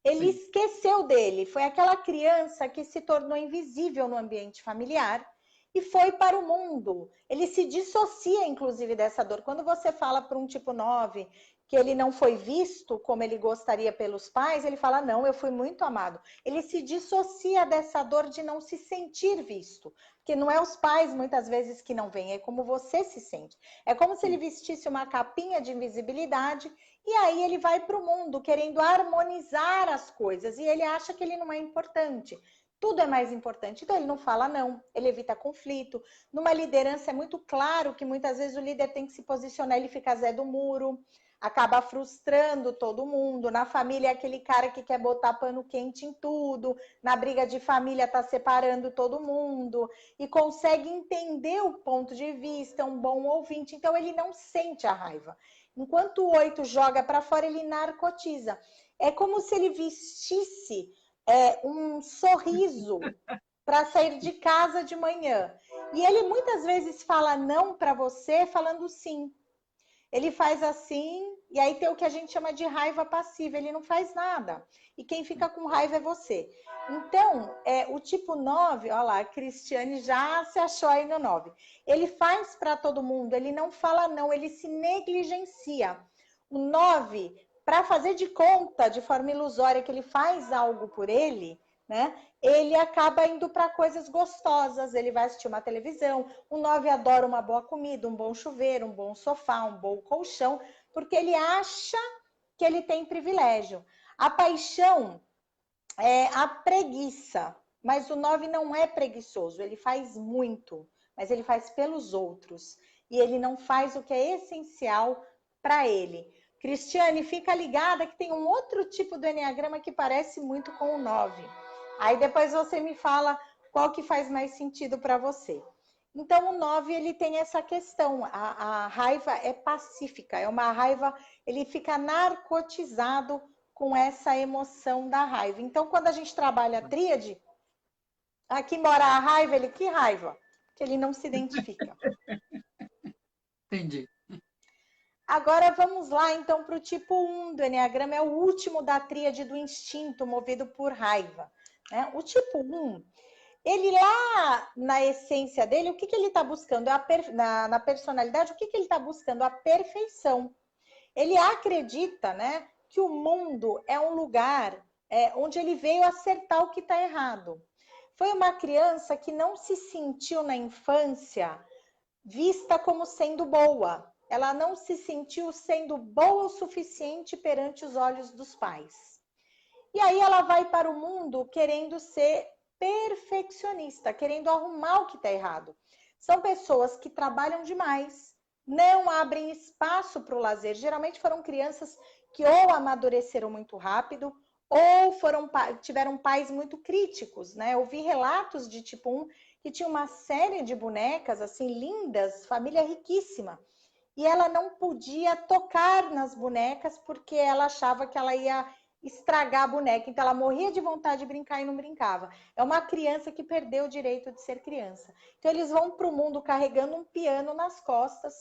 ele Sim. esqueceu dele, foi aquela criança que se tornou invisível no ambiente familiar e foi para o mundo. Ele se dissocia, inclusive, dessa dor. Quando você fala para um tipo 9 que ele não foi visto como ele gostaria pelos pais, ele fala: não, eu fui muito amado. Ele se dissocia dessa dor de não se sentir visto. Porque não é os pais, muitas vezes, que não veem, é como você se sente. É como se ele vestisse uma capinha de invisibilidade e aí ele vai para o mundo querendo harmonizar as coisas e ele acha que ele não é importante. Tudo é mais importante. Então ele não fala não, ele evita conflito. Numa liderança é muito claro que muitas vezes o líder tem que se posicionar, ele fica Zé do Muro, acaba frustrando todo mundo. Na família é aquele cara que quer botar pano quente em tudo. Na briga de família tá separando todo mundo e consegue entender o ponto de vista, é um bom ouvinte. Então ele não sente a raiva. Enquanto o 8 joga para fora, ele narcotiza. É como se ele vestisse um sorriso para sair de casa de manhã. E ele muitas vezes fala não para você falando sim. Ele faz assim, e aí tem o que a gente chama de raiva passiva, ele não faz nada. E quem fica com raiva é você. Então, o tipo 9, olha lá, a Cristiane já se achou aí no 9. Ele faz para todo mundo, ele não fala não, ele se negligencia. O 9, para fazer de conta, de forma ilusória, que ele faz algo por ele, né? Ele acaba indo para coisas gostosas, ele vai assistir uma televisão. O 9 adora uma boa comida, um bom chuveiro, um bom sofá, um bom colchão, porque ele acha que ele tem privilégio. A paixão é a preguiça, mas o 9 não é preguiçoso, ele faz muito, mas ele faz pelos outros. E ele não faz o que é essencial para ele. Cristiane, fica ligada que tem um outro tipo do enneagrama que parece muito com o 9. Aí depois você me fala qual que faz mais sentido para você. Então, o 9, ele tem essa questão, a raiva é pacífica, é uma raiva, ele fica narcotizado com essa emoção da raiva. Então, quando a gente trabalha a tríade, aqui mora a raiva, ele, que raiva? Que ele não se identifica. Entendi. Agora vamos lá, então, para o tipo 1 do Enneagrama, é o último da tríade do instinto, movido por raiva. Né? O tipo 1, ele lá na essência dele, o que ele está buscando? Na personalidade, o que ele está buscando? A perfeição. Ele acredita, né, que o mundo é um lugar onde ele veio acertar o que está errado. Foi uma criança que não se sentiu na infância vista como sendo boa. Ela não se sentiu sendo boa o suficiente perante os olhos dos pais. E aí ela vai para o mundo querendo ser perfeccionista, querendo arrumar o que está errado. São pessoas que trabalham demais, não abrem espaço para o lazer. Geralmente foram crianças que ou amadureceram muito rápido ou tiveram pais muito críticos, né? Eu vi relatos de tipo 1 que tinha uma série de bonecas assim lindas, família riquíssima. e ela não podia tocar nas bonecas porque ela achava que ela ia estragar a boneca. Então ela morria de vontade de brincar e não brincava. É uma criança que perdeu o direito de ser criança. Então eles vão para o mundo carregando um piano nas costas.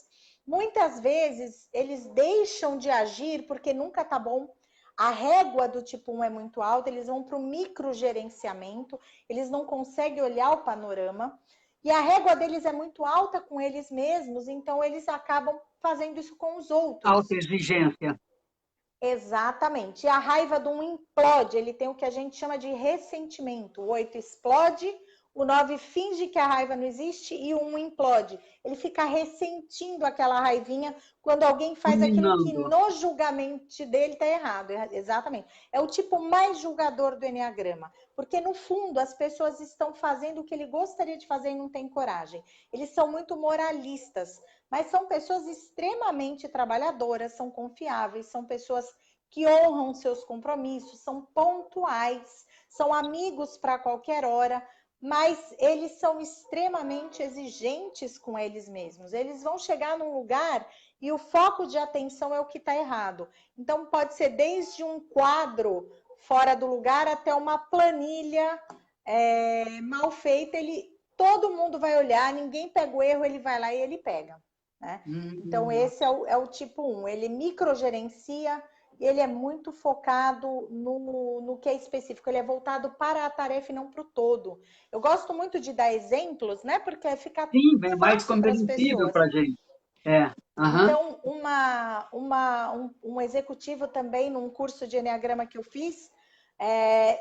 Muitas vezes eles deixam de agir porque nunca tá bom. A régua do tipo 1 é muito alta, eles vão para o microgerenciamento, eles não conseguem olhar o panorama. E a régua deles é muito alta com eles mesmos, então eles acabam fazendo isso com os outros. Autoexigência. Exatamente. E a raiva do 1 implode, ele tem o que a gente chama de ressentimento. O 8 explode, o 9 finge que a raiva não existe e o 1 implode. Ele fica ressentindo aquela raivinha quando alguém faz aquilo que no julgamento dele está errado. Exatamente. É o tipo mais julgador do Eneagrama. Porque, no fundo, as pessoas estão fazendo o que ele gostaria de fazer e não tem coragem. Eles são muito moralistas, mas são pessoas extremamente trabalhadoras, são confiáveis, são pessoas que honram seus compromissos, são pontuais, são amigos para qualquer hora, mas eles são extremamente exigentes com eles mesmos. Eles vão chegar num lugar e o foco de atenção é o que está errado. Então, pode ser desde um quadro fora do lugar até uma planilha mal feita. Todo mundo vai olhar, ninguém pega o erro, ele vai lá e ele pega. Né? Então, esse é o tipo 1. Ele microgerencia, ele é muito focado no que é específico. Ele é voltado para a tarefa e não para o todo. Eu gosto muito de dar exemplos, né? Porque fica é mais compreensível para a gente. Então, um executivo também, num curso de Eneagrama que eu fiz,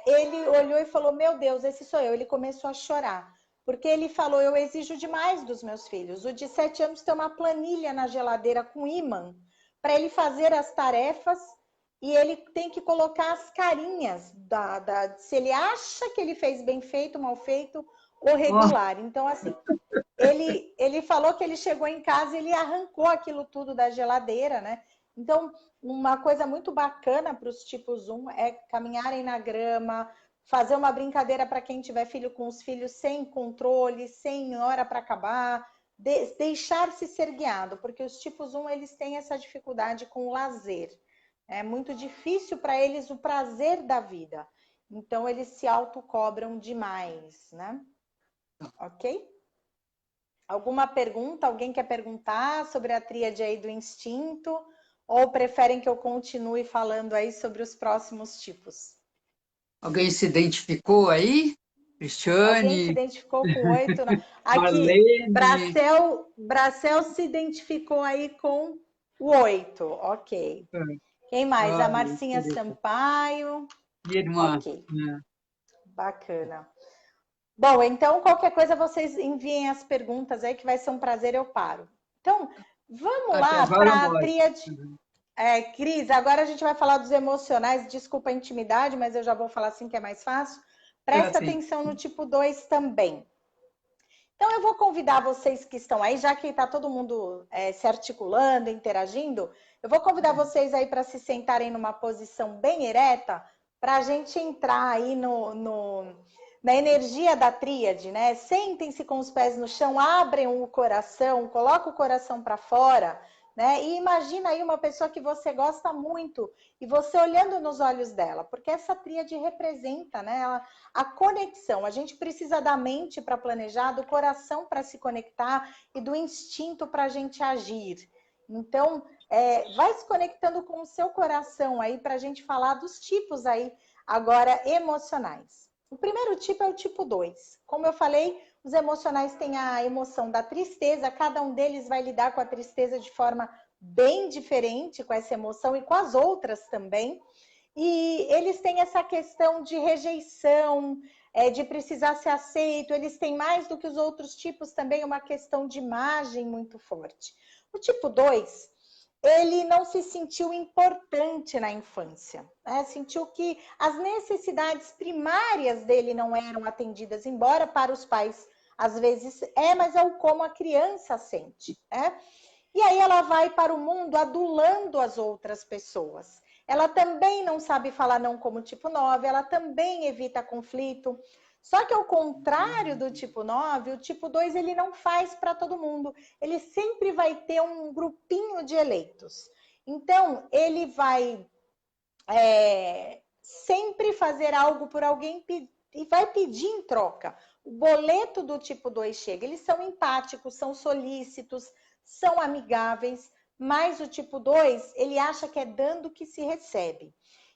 ele olhou e falou, meu Deus, esse sou eu. Ele começou a chorar. Porque ele falou, eu exijo demais dos meus filhos. O de 7 anos tem uma planilha na geladeira com ímã para ele fazer as tarefas e ele tem que colocar as carinhas se ele acha que ele fez bem feito, mal feito ou regular. Então, assim, ele falou que ele chegou em casa e ele arrancou aquilo tudo da geladeira, né? Então, uma coisa muito bacana para os tipos 1 é caminharem na grama, fazer uma brincadeira para quem tiver filho com os filhos sem controle, sem hora para acabar, deixar-se ser guiado, porque os tipos 1 eles têm essa dificuldade com o lazer. É muito difícil para eles o prazer da vida. Então, eles se autocobram demais, né? Ok? Alguma pergunta? Alguém quer perguntar sobre a tríade aí do instinto? Ou preferem que eu continue falando aí sobre os próximos tipos? Alguém se identificou aí? Cristiane? Alguém se identificou com 8? Não. Aqui, Bracel se identificou aí com o 8. Ok. Quem mais? A Marcinha Sampaio. Minha irmã. Ok. Bacana. Bom, então qualquer coisa vocês enviem as perguntas aí que vai ser um prazer, eu paro. Então, vamos lá para a tríade. Cris, agora a gente vai falar dos emocionais. Desculpa a intimidade, mas eu já vou falar assim que é mais fácil. Presta atenção no tipo 2 também. Então, eu vou convidar vocês que estão aí, já que está todo mundo se articulando, interagindo, eu vou convidar vocês aí para se sentarem numa posição bem ereta, para a gente entrar aí na energia da tríade, né? Sentem-se com os pés no chão, abrem o coração, coloca o coração para fora, né? E imagina aí uma pessoa que você gosta muito e você olhando nos olhos dela, porque essa tríade representa, né, a conexão. A gente precisa da mente para planejar, do coração para se conectar e do instinto para a gente agir. Então, vai se conectando com o seu coração aí para a gente falar dos tipos aí agora emocionais. O primeiro tipo é o tipo 2. Como eu falei, os emocionais têm a emoção da tristeza, cada um deles vai lidar com a tristeza de forma bem diferente, com essa emoção e com as outras também. E eles têm essa questão de rejeição, de precisar ser aceito, eles têm mais do que os outros tipos também uma questão de imagem muito forte. O tipo 2, ele não se sentiu importante na infância, né? Sentiu que as necessidades primárias dele não eram atendidas, embora para os pais às vezes mas é o como a criança sente, né? E aí ela vai para o mundo adulando as outras pessoas. Ela também não sabe falar não como tipo 9, ela também evita conflito. Só que ao contrário do tipo 9, o tipo 2 ele não faz para todo mundo. Ele sempre vai ter um grupinho de eleitos. Então, ele vai sempre fazer algo por alguém e vai pedir em troca. O boleto do tipo 2 chega. Eles são empáticos, são solícitos, são amigáveis, mas o tipo 2, ele acha que é dando que se recebe.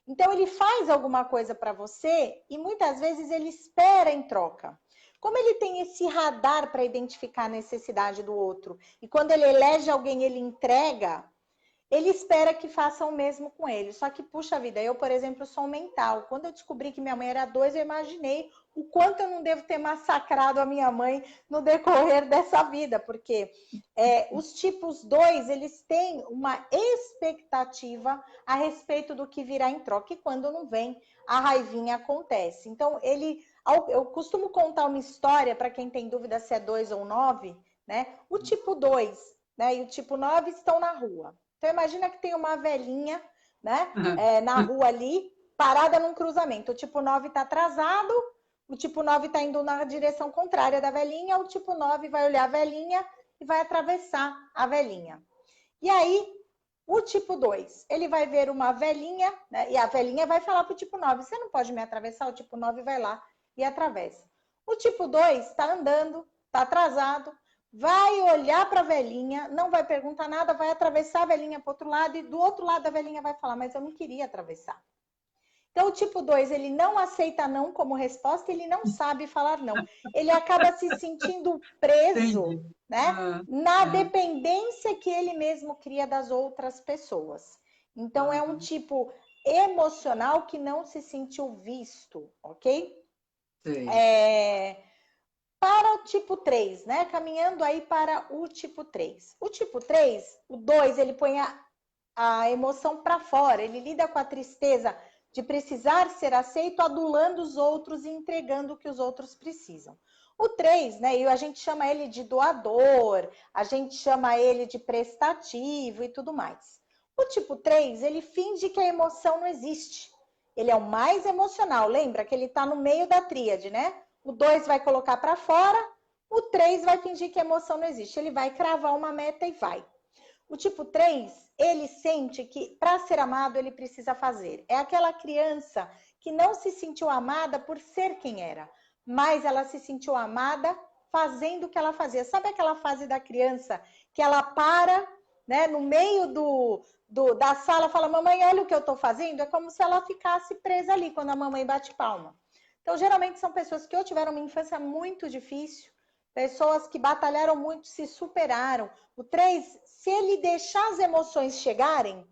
Então, ele faz alguma coisa para você e muitas vezes ele espera em troca. Como ele tem esse radar para identificar a necessidade do outro, e quando ele elege alguém, ele entrega, ele espera que façam o mesmo com ele. Só que, puxa vida, eu, por exemplo, sou um mental. Quando eu descobri que minha mãe era 2, eu imaginei o quanto eu não devo ter massacrado a minha mãe no decorrer dessa vida, porque os tipos 2, eles têm uma expectativa a respeito do que virá em troca, e quando não vem, a raivinha acontece. Então, eu costumo contar uma história, para quem tem dúvida se é 2 ou 9, né? O tipo 2, né, e o tipo 9 estão na rua. Então, imagina que tem uma velhinha, né, na rua ali, parada num cruzamento. O tipo 9 está atrasado, o tipo 9 está indo na direção contrária da velhinha, o tipo 9 vai olhar a velhinha e vai atravessar a velhinha. E aí, o tipo 2, ele vai ver uma velhinha, né, e a velhinha vai falar para o tipo 9, você não pode me atravessar, o tipo 9 vai lá e atravessa. O tipo 2 está andando, está atrasado, vai olhar para a velhinha, não vai perguntar nada, vai atravessar a velhinha para o outro lado e do outro lado a velhinha vai falar, mas eu não queria atravessar. Então, o tipo 2, ele não aceita não como resposta, ele não sabe falar não. Ele acaba se sentindo preso, né, na dependência que ele mesmo cria das outras pessoas. Então, é um tipo emocional que não se sentiu visto, ok? Para o tipo 3, né? Caminhando aí para o tipo 3. O tipo 3, o 2, ele põe a emoção para fora, ele lida com a tristeza de precisar ser aceito, adulando os outros e entregando o que os outros precisam. O 3, né? E a gente chama ele de doador, a gente chama ele de prestativo e tudo mais. O tipo 3, ele finge que a emoção não existe. Ele é o mais emocional, lembra que ele está no meio da tríade, né? O 2 vai colocar para fora, o 3 vai fingir que a emoção não existe. Ele vai cravar uma meta e vai. O tipo 3, ele sente que para ser amado ele precisa fazer. É aquela criança que não se sentiu amada por ser quem era, mas ela se sentiu amada fazendo o que ela fazia. Sabe aquela fase da criança que ela para, né, no meio da sala, fala, mamãe, olha o que eu estou fazendo? É como se ela ficasse presa ali quando a mamãe bate palma. Então, geralmente são pessoas que ou tiveram uma infância muito difícil, pessoas que batalharam muito, se superaram. O 3, se ele deixar as emoções chegarem,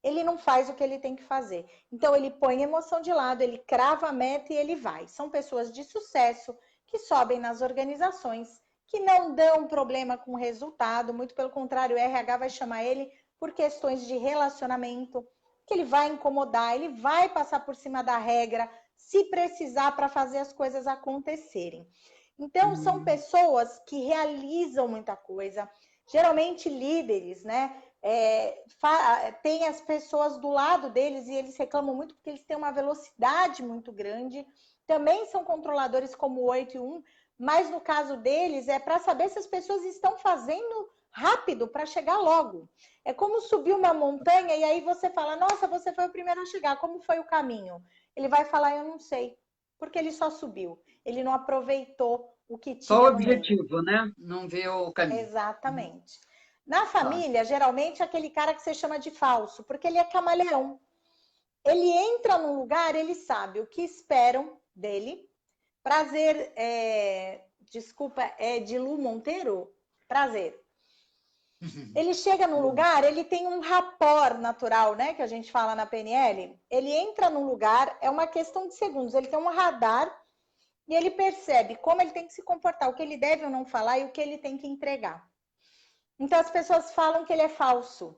ele não faz o que ele tem que fazer. Então, ele põe a emoção de lado, ele crava a meta e ele vai. São pessoas de sucesso que sobem nas organizações, que não dão problema com o resultado, muito pelo contrário, o RH vai chamar ele por questões de relacionamento, que ele vai incomodar, ele vai passar por cima da regra, se precisar para fazer as coisas acontecerem. Então, são pessoas que realizam muita coisa, geralmente líderes, né? Tem as pessoas do lado deles e eles reclamam muito porque eles têm uma velocidade muito grande. Também são controladores como o 8 e 1, mas no caso deles é para saber se as pessoas estão fazendo rápido para chegar logo. É como subir uma montanha e aí você fala, nossa, você foi o primeiro a chegar, como foi o caminho? Ele vai falar, eu não sei, porque ele só subiu. Ele não aproveitou o que tinha. Só o objetivo, né? Não vê o caminho. Exatamente. Na família, geralmente, é aquele cara que você chama de falso, porque ele é camaleão. Ele entra num lugar, ele sabe o que esperam dele. Prazer, desculpa, é de Lu Monteiro? Prazer. Ele chega num lugar, ele tem um rapport natural, né? Que a gente fala na PNL. Ele entra num lugar, é uma questão de segundos. Ele tem um radar e ele percebe como ele tem que se comportar, o que ele deve ou não falar e o que ele tem que entregar. Então as pessoas falam que ele é falso.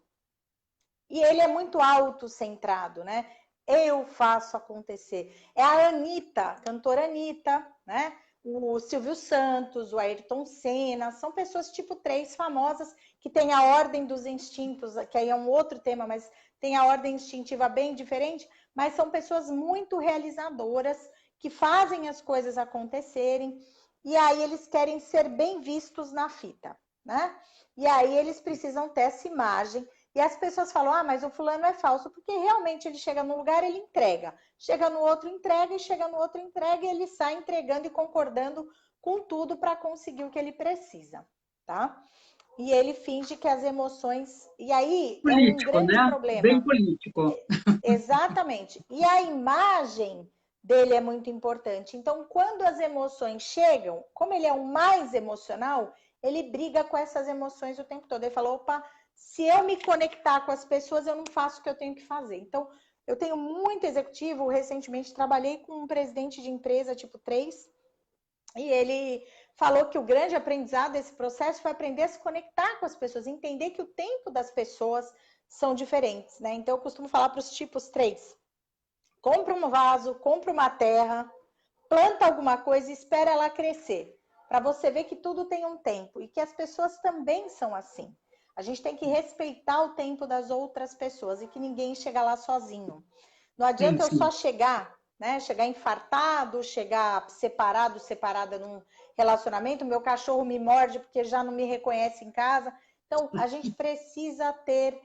E ele é muito autocentrado, né? Eu faço acontecer. É a Anitta, a cantora Anitta, né? O Silvio Santos, o Ayrton Senna, são pessoas tipo 3 famosas que têm a ordem dos instintos, que aí é um outro tema, mas tem a ordem instintiva bem diferente, mas são pessoas muito realizadoras que fazem as coisas acontecerem, e aí eles querem ser bem vistos na fita, né? E aí eles precisam ter essa imagem. E as pessoas falam, ah, mas o fulano é falso, porque realmente ele chega num lugar, ele entrega. Chega no outro, entrega, e chega no outro, entrega, e ele sai entregando e concordando com tudo para conseguir o que ele precisa, tá? E ele finge que as emoções... E aí é um Político, grande né? Bem problema. político. Exatamente. E a imagem dele é muito importante. Então, quando as emoções chegam, como ele é o mais emocional, ele briga com essas emoções o tempo todo. Ele fala, opa, se eu me conectar com as pessoas, eu não faço o que eu tenho que fazer. Então, eu tenho muito executivo, recentemente trabalhei com um presidente de empresa tipo 3, e ele falou que o grande aprendizado desse processo foi aprender a se conectar com as pessoas, entender que o tempo das pessoas são diferentes, né? Então, eu costumo falar para os tipos 3, compra um vaso, compra uma terra, planta alguma coisa e espera ela crescer, para você ver que tudo tem um tempo e que as pessoas também são assim. A gente tem que respeitar o tempo das outras pessoas e que ninguém chega lá sozinho. Não Sim, adianta eu só sim. chegar, né? Chegar infartado, chegar separado, separada num relacionamento, meu cachorro me morde porque já não me reconhece em casa. Então, a gente precisa ter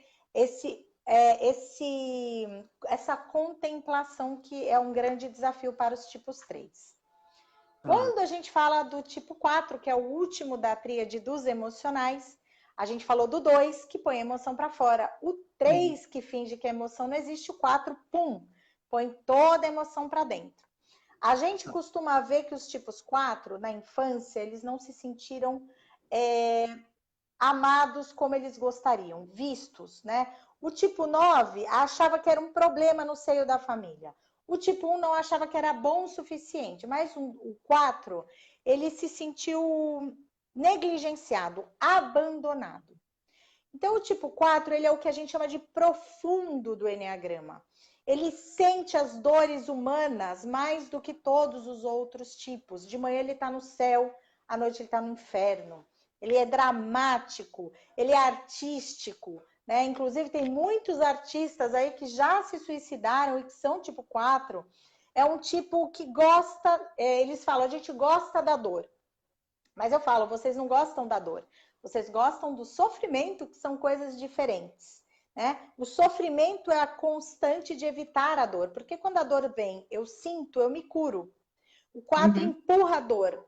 essa contemplação que é um grande desafio para os tipos 3. Tá. Quando a gente fala do tipo 4, que é o último da tríade dos emocionais, a gente falou do 2, que põe a emoção para fora. O 3, que finge que a emoção não existe. O 4, pum, põe toda a emoção para dentro. A gente costuma ver que os tipos 4, na infância, eles não se sentiram amados como eles gostariam, vistos, né? O tipo 9 achava que era um problema no seio da família. O tipo 1 não achava que era bom o suficiente, mas o 4, ele se sentiu negligenciado, abandonado. Então, o tipo 4, ele é o que a gente chama de profundo do enneagrama. Ele sente as dores humanas mais do que todos os outros tipos. De manhã ele está no céu, à noite ele está no inferno. Ele é dramático, ele é artístico, né? Inclusive, tem muitos artistas aí que já se suicidaram e que são tipo 4. É um tipo que gosta, eles falam, a gente gosta da dor. Mas eu falo, vocês não gostam da dor. Vocês gostam do sofrimento, que são coisas diferentes, né? O sofrimento é a constante de evitar a dor. Porque quando a dor vem, eu sinto, eu me curo. O 4 Uhum. empurra a dor.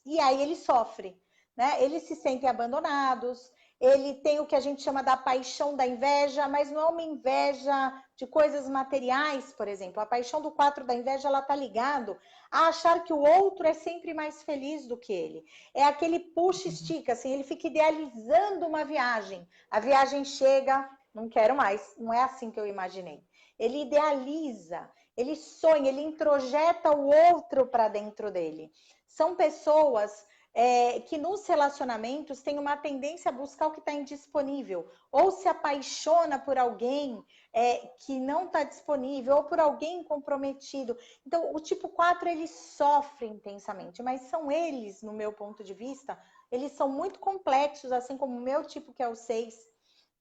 E aí ele sofre, né? Eles se sentem abandonados, ele tem o que a gente chama da paixão da inveja, mas não é uma inveja de coisas materiais, por exemplo. A paixão do 4 da inveja, ela tá ligado a achar que o outro é sempre mais feliz do que ele. É aquele puxa-estica, assim, ele fica idealizando uma viagem. A viagem chega, não quero mais, não é assim que eu imaginei. Ele idealiza, ele sonha, ele introjeta o outro para dentro dele. São pessoas que nos relacionamentos têm uma tendência a buscar o que está indisponível, ou se apaixona por alguém que não está disponível, ou por alguém comprometido. Então, o tipo 4, ele sofre intensamente, mas são eles, no meu ponto de vista, eles são muito complexos, assim como o meu tipo, que é o 6.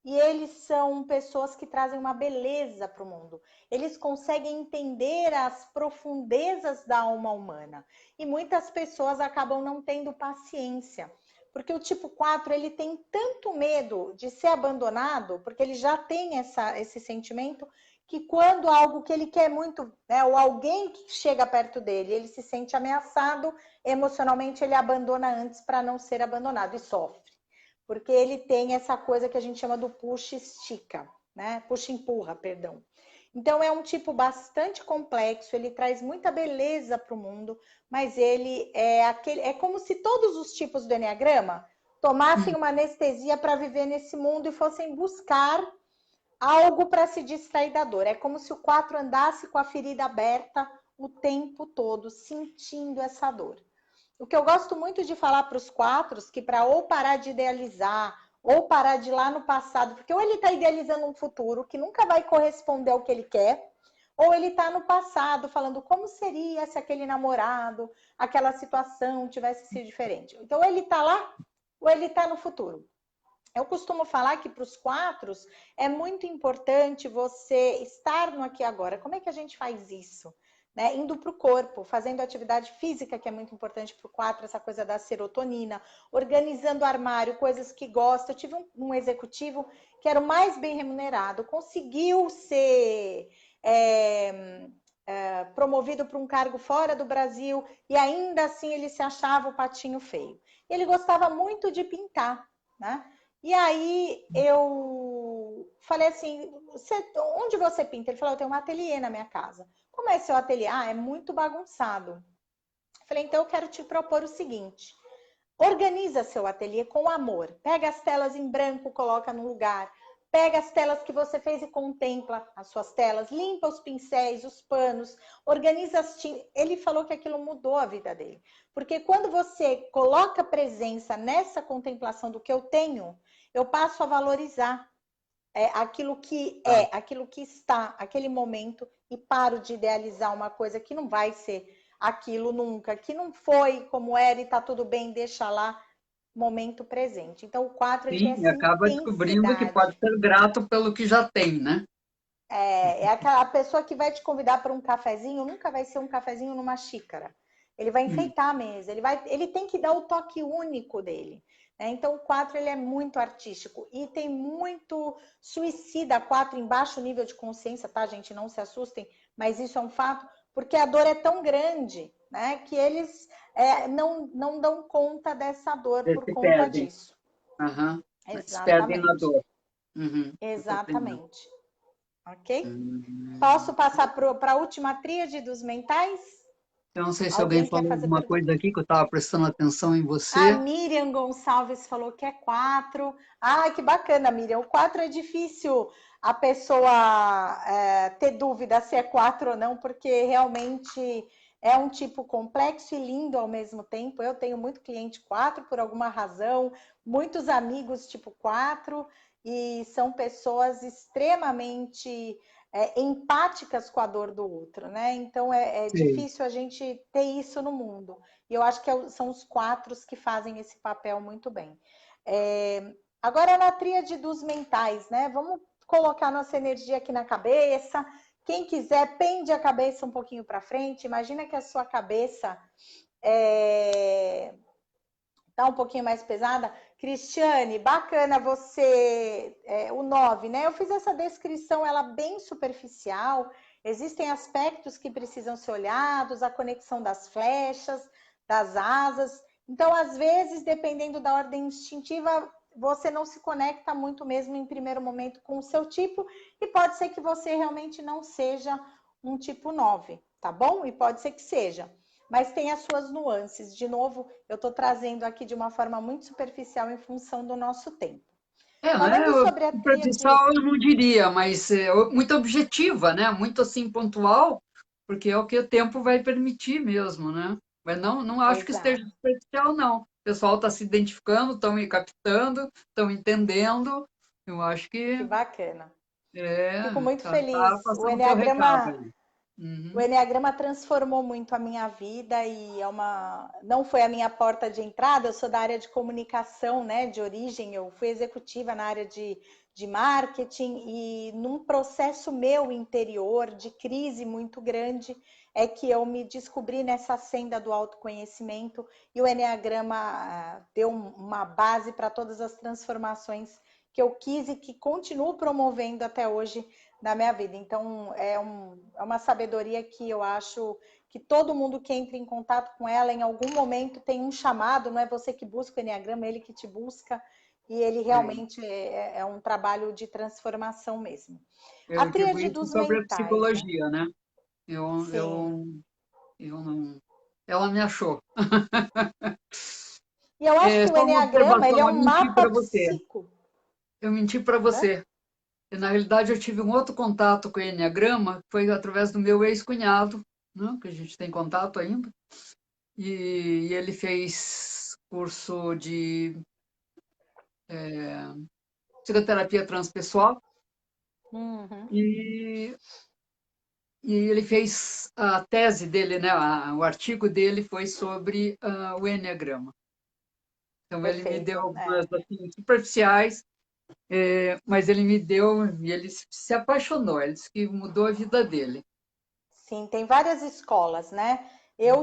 E eles são pessoas que trazem uma beleza para o mundo. Eles conseguem entender as profundezas da alma humana. E muitas pessoas acabam não tendo paciência. Porque o tipo 4, ele tem tanto medo de ser abandonado, porque ele já tem esse sentimento, que quando algo que ele quer muito, né, ou alguém que chega perto dele, ele se sente ameaçado, emocionalmente ele abandona antes para não ser abandonado e sofre. Porque ele tem essa coisa que a gente chama do puxa-estica, né? Puxa-empurra, perdão. Então, é um tipo bastante complexo, ele traz muita beleza para o mundo, mas ele é como se todos os tipos do Enneagrama tomassem uma anestesia para viver nesse mundo e fossem buscar algo para se distrair da dor. É como se o 4 andasse com a ferida aberta o tempo todo, sentindo essa dor. O que eu gosto muito de falar para os 4, que para ou parar de idealizar, ou parar de ir lá no passado, porque ou ele está idealizando um futuro que nunca vai corresponder ao que ele quer, ou ele está no passado falando como seria se aquele namorado, aquela situação tivesse sido diferente. Então, ou ele está lá, ou ele está no futuro. Eu costumo falar que para os 4 é muito importante você estar no aqui e agora. Como é que a gente faz isso? né, indo para o corpo, fazendo atividade física, que é muito importante para o 4, essa coisa da serotonina, organizando armário, coisas que gosta. Eu tive um executivo que era o mais bem remunerado, conseguiu ser promovido para um cargo fora do Brasil e ainda assim ele se achava o patinho feio. Ele gostava muito de pintar, né? E aí eu falei assim, onde você pinta? Ele falou, eu tenho um ateliê na minha casa. Como é seu ateliê? Ah, é muito bagunçado. Falei, então eu quero te propor o seguinte, organiza seu ateliê com amor. Pega as telas em branco, coloca no lugar. Pega as telas que você fez e contempla as suas telas. Limpa os pincéis, os panos. Organiza as tintas. Ele falou que aquilo mudou a vida dele. Porque quando você coloca presença nessa contemplação do que eu tenho, eu passo a valorizar aquilo que aquilo que está, aquele momento, e paro de idealizar uma coisa que não vai ser aquilo nunca, que não foi como era e tá tudo bem, deixa lá, momento presente. Então, o 4 ele tem Sim, e essa acaba descobrindo que pode intensidade. ser grato pelo que já tem, né? É aquela pessoa que vai te convidar para um cafezinho, nunca vai ser um cafezinho numa xícara. Ele vai enfeitar a mesa, ele tem que dar o toque único dele. Né? Então, o 4 ele é muito artístico e tem muito suicida 4 em baixo nível de consciência, tá, gente? Não se assustem, mas isso é um fato, porque a dor é tão grande, né, que eles não dão conta dessa dor Eles por se conta perdem. disso. Uhum. Se perdem na Exatamente. dor. Uhum. Exatamente. Ok? Posso Uhum. passar para a última tríade dos mentais? Eu não sei se alguém Alguém quer falou fazer alguma pergunta? coisa aqui que eu estava prestando atenção em A você. Miriam Gonçalves falou que é 4. Ai, que bacana, Miriam. O 4 é difícil a pessoa ter dúvida se é 4 ou não, porque realmente é um tipo complexo e lindo ao mesmo tempo. Eu tenho muito cliente 4 por alguma razão, muitos amigos tipo 4, e são pessoas extremamente empáticas com a dor do outro, né? Então é Sim. difícil a gente ter isso no mundo. E eu acho que são os 4 que fazem esse papel muito bem. Agora, na tríade dos mentais, né? Vamos colocar nossa energia aqui na cabeça. Quem quiser, pende a cabeça um pouquinho para frente. Imagina que a sua cabeça tá um pouquinho mais pesada. Cristiane, bacana você, o 9, né? Eu fiz essa descrição, ela bem superficial. Existem aspectos que precisam ser olhados, a conexão das flechas, das asas. Então, às vezes, dependendo da ordem instintiva, você não se conecta muito mesmo em primeiro momento com o seu tipo, e pode ser que você realmente não seja um tipo 9, tá bom? E pode ser que seja, mas tem as suas nuances. De novo, eu estou trazendo aqui de uma forma muito superficial em função do nosso tempo. Né? Falando sobre a tríade. Superficial eu não diria, mas muito objetiva, né? Muito assim pontual, porque é o que o tempo vai permitir mesmo, né? Mas não acho que esteja Exato. superficial, não. O pessoal está se identificando, estão me captando, estão entendendo. Eu acho Que que bacana. Fico muito tá feliz. passando o teu recado aí. O Uhum. Enneagrama transformou muito a minha vida e não foi a minha porta de entrada. Eu sou da área de comunicação, né? De origem, eu fui executiva na área de marketing, e num processo meu interior de crise muito grande é que eu me descobri nessa senda do autoconhecimento, e o Enneagrama deu uma base para todas as transformações que eu quis e que continuo promovendo até hoje na minha vida. Então, uma sabedoria que eu acho que todo mundo que entra em contato com ela, em algum momento tem um chamado, não é você que busca o Enneagrama, é ele que te busca, e ele Sim. realmente é um trabalho de transformação mesmo. A Eu digo tríade isso dos sobre a mentais, né? psicologia, né? Eu, Sim. eu, eu não. Ela me achou. E eu acho que o Só uma Enneagrama, ele é observação, eu um menti mapa para você. psico. Eu menti para Hã? você. Na realidade, eu tive um outro contato com o Enneagrama, que foi através do meu ex-cunhado, né, que a gente tem contato ainda, e ele fez curso de psicoterapia transpessoal, Uhum. e, e ele fez a tese dele, né, o artigo dele foi sobre o Enneagrama. Então, ele me deu Perfeito. algumas assim, superficiais, mas ele me deu, e ele se apaixonou, ele disse que mudou a vida dele. Sim, tem várias escolas, né? Eu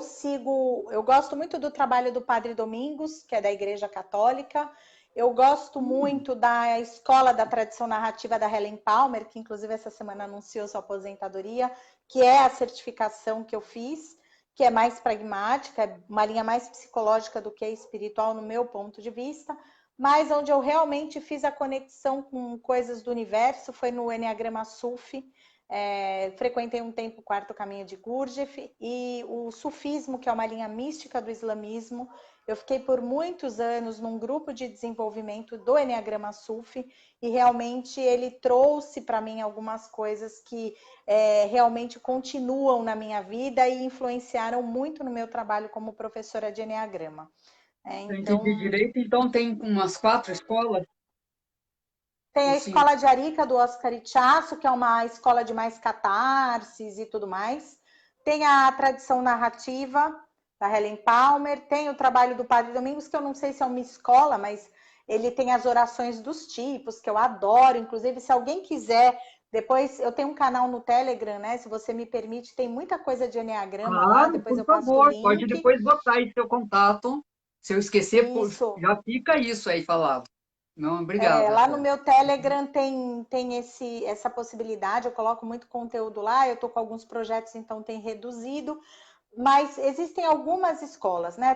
gosto muito do trabalho do Padre Domingos, que é da Igreja Católica. Eu gosto Hum, muito da escola da tradição narrativa da Helen Palmer, que inclusive essa semana anunciou sua aposentadoria, que é a certificação que eu fiz, que é mais pragmática, é uma linha mais psicológica do que espiritual no meu ponto de vista, mas onde eu realmente fiz a conexão com coisas do universo foi no Enneagrama Sufi. Frequentei um tempo o quarto caminho de Gurdjieff e o sufismo, que é uma linha mística do islamismo. Eu fiquei por muitos anos num grupo de desenvolvimento do Enneagrama Sufi e realmente ele trouxe para mim algumas coisas que realmente continuam na minha vida e influenciaram muito no meu trabalho como professora de Enneagrama. eu entendi Então, direito. Então, tem umas 4 escolas, tem ou a 5? Escola de Arica do Oscar Ichaço, que é uma escola de mais catarses e tudo mais. Tem a tradição narrativa da Helen Palmer. Tem o trabalho do Padre Domingos, que eu não sei se é uma escola, mas ele tem as orações dos tipos, que eu adoro. Inclusive, se alguém quiser, depois eu tenho um canal no Telegram, né? Se você me permite, tem muita coisa de Enneagrama lá. Claro, Depois por eu passo o favor, pode link. depois botar aí seu contato. Se eu esquecer, Isso. já fica isso aí falado. Não, obrigado, Lá no Céu. meu Telegram tem essa possibilidade, eu coloco muito conteúdo lá, eu estou com alguns projetos, então tem reduzido, mas existem algumas escolas, né?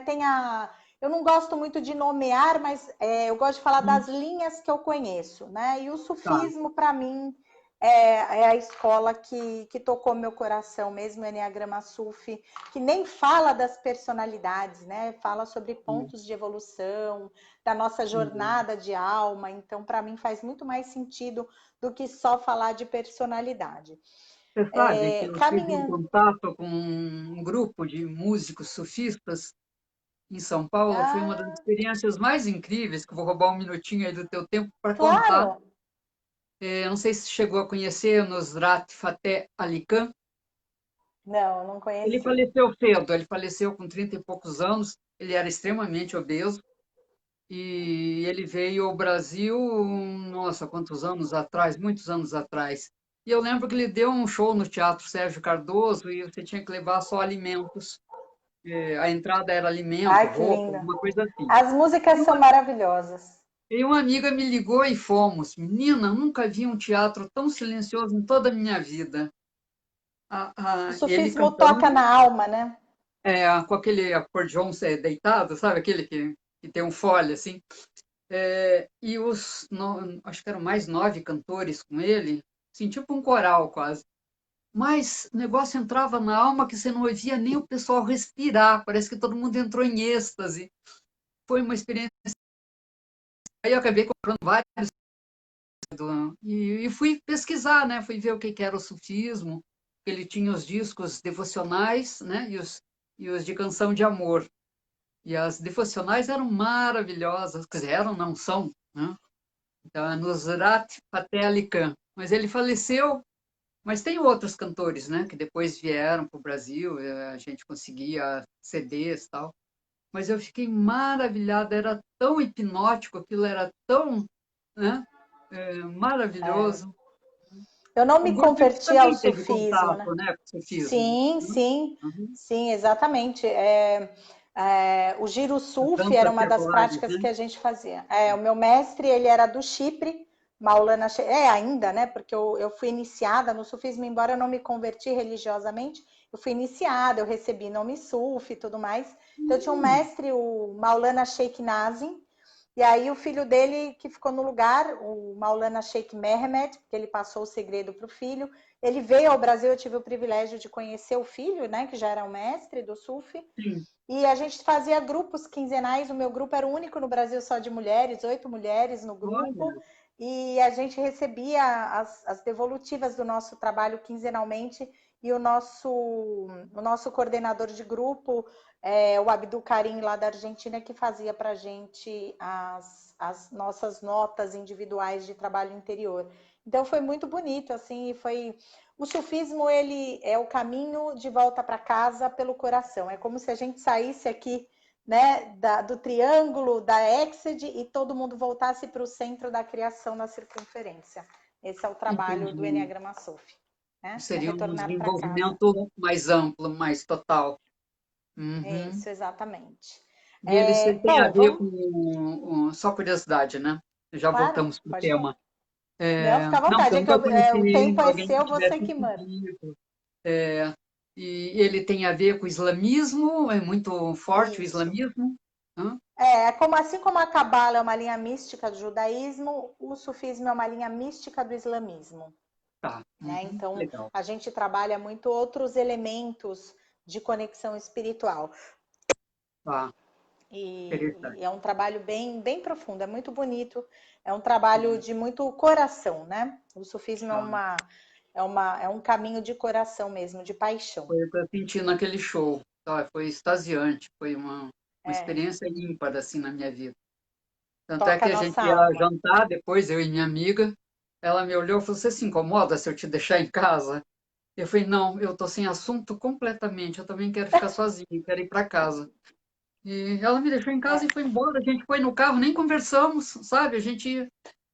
Eu não gosto muito de nomear, mas eu gosto de falar das linhas que eu conheço, né? E o Tá. sufismo, para mim, é a escola que tocou meu coração mesmo, o Enneagrama Sufi, que nem fala das personalidades, né? Fala sobre pontos de evolução, da nossa Uhum. jornada de alma. Então, para mim, faz muito mais sentido do que só falar de personalidade. Você sabe que eu tive um Caminhando. contato com um grupo de músicos sufistas em São Paulo. Foi uma das Ah, experiências mais incríveis, que eu vou roubar um minutinho aí do teu tempo para contar. claro! Eu não sei se chegou a conhecer Nusrat Fateh Ali Khan. Não, não Ele conheci. faleceu cedo, ele faleceu com 30 e poucos anos. Ele era extremamente obeso e ele veio ao Brasil, nossa, quantos anos atrás, muitos anos atrás. E eu lembro que ele deu um show no Teatro Sérgio Cardoso e você tinha que levar só alimentos. A entrada era alimento, Ai, que roupa, linda. alguma coisa assim. As músicas E são uma, maravilhosas. e uma amiga me ligou e fomos. Menina, nunca vi um teatro tão silencioso em toda a minha vida. O Ele sufismo toca cantando, na alma, né? com aquele acordeon deitado, sabe? Aquele que tem um fole, assim. E acho que eram mais 9 cantores com ele, assim, tipo um coral quase. Mas o negócio entrava na alma que você não ouvia nem o pessoal respirar, parece que todo mundo entrou em êxtase. Foi uma experiência. Aí eu acabei comprando vários e fui pesquisar, né? Fui ver o que era o sufismo. Ele tinha os discos devocionais, né? E os de canção de amor. E as devocionais eram maravilhosas, quer dizer, eram, não são, né? Então, é Nusrat Fateh Ali Khan. Mas ele faleceu, mas tem outros cantores, né? Que depois vieram para o Brasil, a gente conseguia CDs e tal. Mas eu fiquei maravilhada, era tão hipnótico, aquilo era tão, né? Maravilhoso. Eu não O me Gurdjieff converti ao também teve sufismo, né? contato, né, com o sufismo, Sim, né? sim, Uhum. sim, exatamente. O giro As sufi era danças uma das seculares, práticas né? que a gente fazia. O meu mestre, ele era do Chipre, Maulana, ainda, né? Porque eu fui iniciada no sufismo, embora eu não me converti religiosamente, eu fui iniciada, eu recebi nome sufi e tudo mais. Então eu tinha um Hum, mestre, o Maulana Sheikh Nazim, e aí o filho dele que ficou no lugar, o Maulana Sheikh Mehmet, porque ele passou o segredo para o filho. Ele veio ao Brasil, eu tive o privilégio de conhecer o filho, né, que já era o mestre do Sufi. sim, E a gente fazia grupos quinzenais. O meu grupo era o único no Brasil só de mulheres, 8 mulheres no grupo. olha, E a gente recebia as devolutivas do nosso trabalho quinzenalmente. E o nosso coordenador de grupo, o Abdul Karim, lá da Argentina, que fazia para a gente as nossas notas individuais de trabalho interior. Então foi muito bonito, assim, o sufismo, ele é o caminho de volta para casa pelo coração. É como se a gente saísse aqui, né, do triângulo, da Hexade, e todo mundo voltasse para o centro da criação na circunferência. Esse é o trabalho do entendi. Enneagrama Sufi. né? É Seria um retornar para casa. desenvolvimento mais amplo, mais total. Uhum. Isso, exatamente. E ele tem a Bom, ver vamos. com, só curiosidade, né? Já Claro, voltamos para o pode falar. tema. Não, fica à Não, porque vontade. eu nunca O conheci tempo é alguém que seu, você tivesse que manda. seguido. É, e ele tem a ver com o islamismo, é muito forte o Isso. islamismo. Hã? Assim como a Cabala é uma linha mística do judaísmo, o sufismo é uma linha mística do islamismo, Tá, né? Então, legal. a gente trabalha muito outros elementos de conexão espiritual. Tá, E interessante. é um trabalho bem, bem profundo, é muito bonito, é um trabalho de muito coração, né? O sufismo Tá. é um caminho de coração mesmo, de paixão. Foi o que eu senti naquele show. Tá, foi extasiante, foi uma É, experiência ímpar assim na minha vida. Tanto é toca que a a gente nossa ia alma. jantar depois, eu e minha amiga. Ela me olhou e falou: Você se incomoda se eu te deixar em casa? Eu falei: Não, eu estou sem assunto completamente. Eu também quero ficar sozinha, quero ir para casa. E ela me deixou em casa e É, foi embora. A gente foi no carro, nem conversamos, sabe? A gente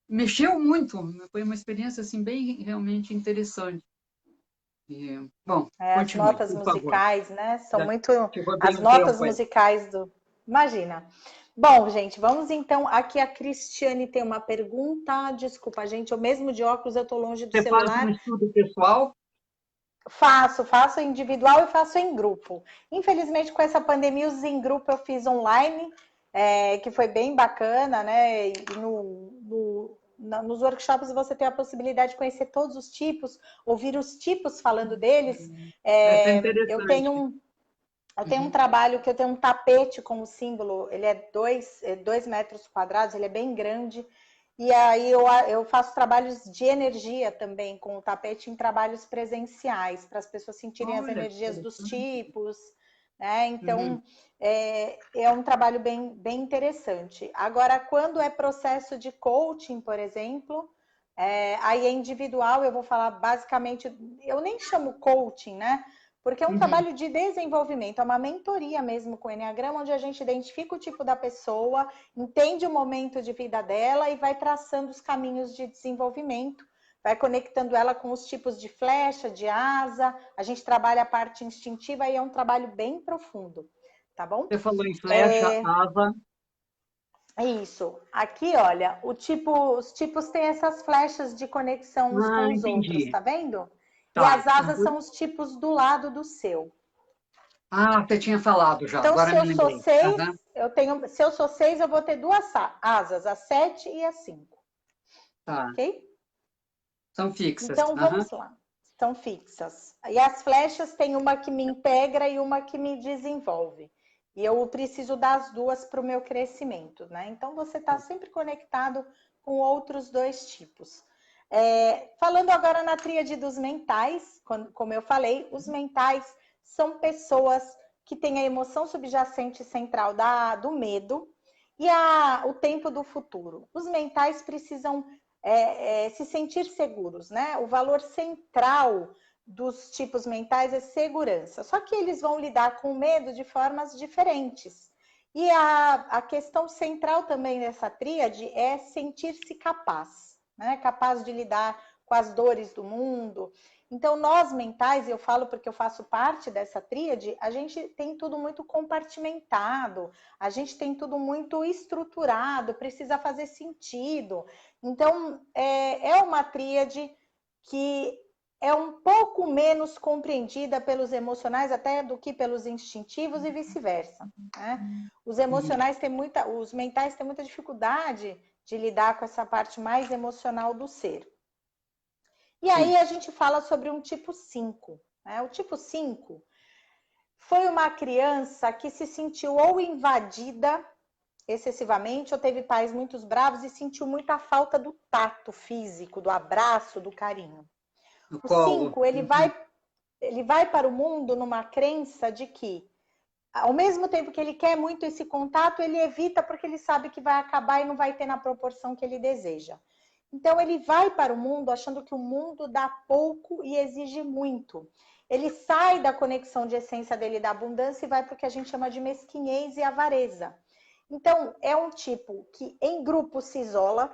mexeu muito. Foi uma experiência assim bem realmente interessante. E, bom, as continue, notas por favor. musicais, né? São É, muito te roubei as um notas tempo aí. musicais do. Imagina. Bom, gente, vamos então. Aqui a Cristiane tem uma pergunta. Desculpa, gente, eu mesmo de óculos eu tô longe do Você faz um celular. estudo pessoal? Faço individual e faço em grupo. Infelizmente, com essa pandemia, os em grupo eu fiz online, que foi bem bacana, né? E nos workshops você tem a possibilidade de conhecer todos os tipos, ouvir os tipos falando deles. Essa é Eu interessante. tenho um Uhum. trabalho que eu tenho um tapete com o símbolo, ele é 2 metros quadrados, ele é bem grande. E aí eu faço trabalhos de energia também com o tapete em trabalhos presenciais, para as pessoas sentirem as Olha, que energias dos interessante. tipos, né? Uhum. Então é um trabalho bem, bem interessante. Agora, quando é processo de coaching, por exemplo, aí é individual, eu vou falar basicamente, eu nem chamo coaching, né? Porque é um Uhum. trabalho de desenvolvimento, é uma mentoria mesmo com o Enneagrama, onde a gente identifica o tipo da pessoa, entende o momento de vida dela e vai traçando os caminhos de desenvolvimento, vai conectando ela com os tipos de flecha, de asa, a gente trabalha a parte instintiva e é um trabalho bem profundo, tá bom? Você falou em flecha, asa. Isso. Aqui, olha, os tipos têm essas flechas de conexão uns Ah, com os outros, entendi. tá vendo? E Tá. as asas Uhum. são os tipos do lado do seu. Ah, você tinha falado já, Então, agora se me eu sou lembrei. seis, Aham. se eu sou seis, eu vou ter duas asas, a 7 e a 5, Tá. ok? São fixas. Então, Aham. vamos lá. Estão fixas. E as flechas tem uma que me integra e uma que me desenvolve. E eu preciso das duas para o meu crescimento, né? Então, você está sempre conectado com outros dois tipos. Falando agora na tríade dos mentais, como eu falei, os mentais são pessoas que têm a emoção subjacente central do medo e o tempo do futuro. Os mentais precisam se sentir seguros, né? O valor central dos tipos mentais é segurança. Só que eles vão lidar com o medo de formas diferentes. E a questão central também dessa tríade é sentir-se capaz, né? Capaz de lidar com as dores do mundo. Então, nós mentais, e eu falo porque eu faço parte dessa tríade, a gente tem tudo muito compartimentado, a gente tem tudo muito estruturado, precisa fazer sentido. Então, é uma tríade que é um pouco menos compreendida pelos emocionais até do que pelos instintivos e vice-versa, né? Os Uhum. emocionais os mentais têm muita dificuldade de lidar com essa parte mais emocional do ser. E aí Sim. a gente fala sobre um tipo 5, né? O tipo 5 foi uma criança que se sentiu ou invadida excessivamente, ou teve pais muito bravos e sentiu muita falta do tato físico, do abraço, do carinho. No O colo. 5, Uhum. ele vai para o mundo numa crença de que, ao mesmo tempo que ele quer muito esse contato, ele evita porque ele sabe que vai acabar e não vai ter na proporção que ele deseja. Então, ele vai para o mundo achando que o mundo dá pouco e exige muito. Ele sai da conexão de essência dele da abundância e vai para o que a gente chama de mesquinhez e avareza. Então, é um tipo que em grupo se isola,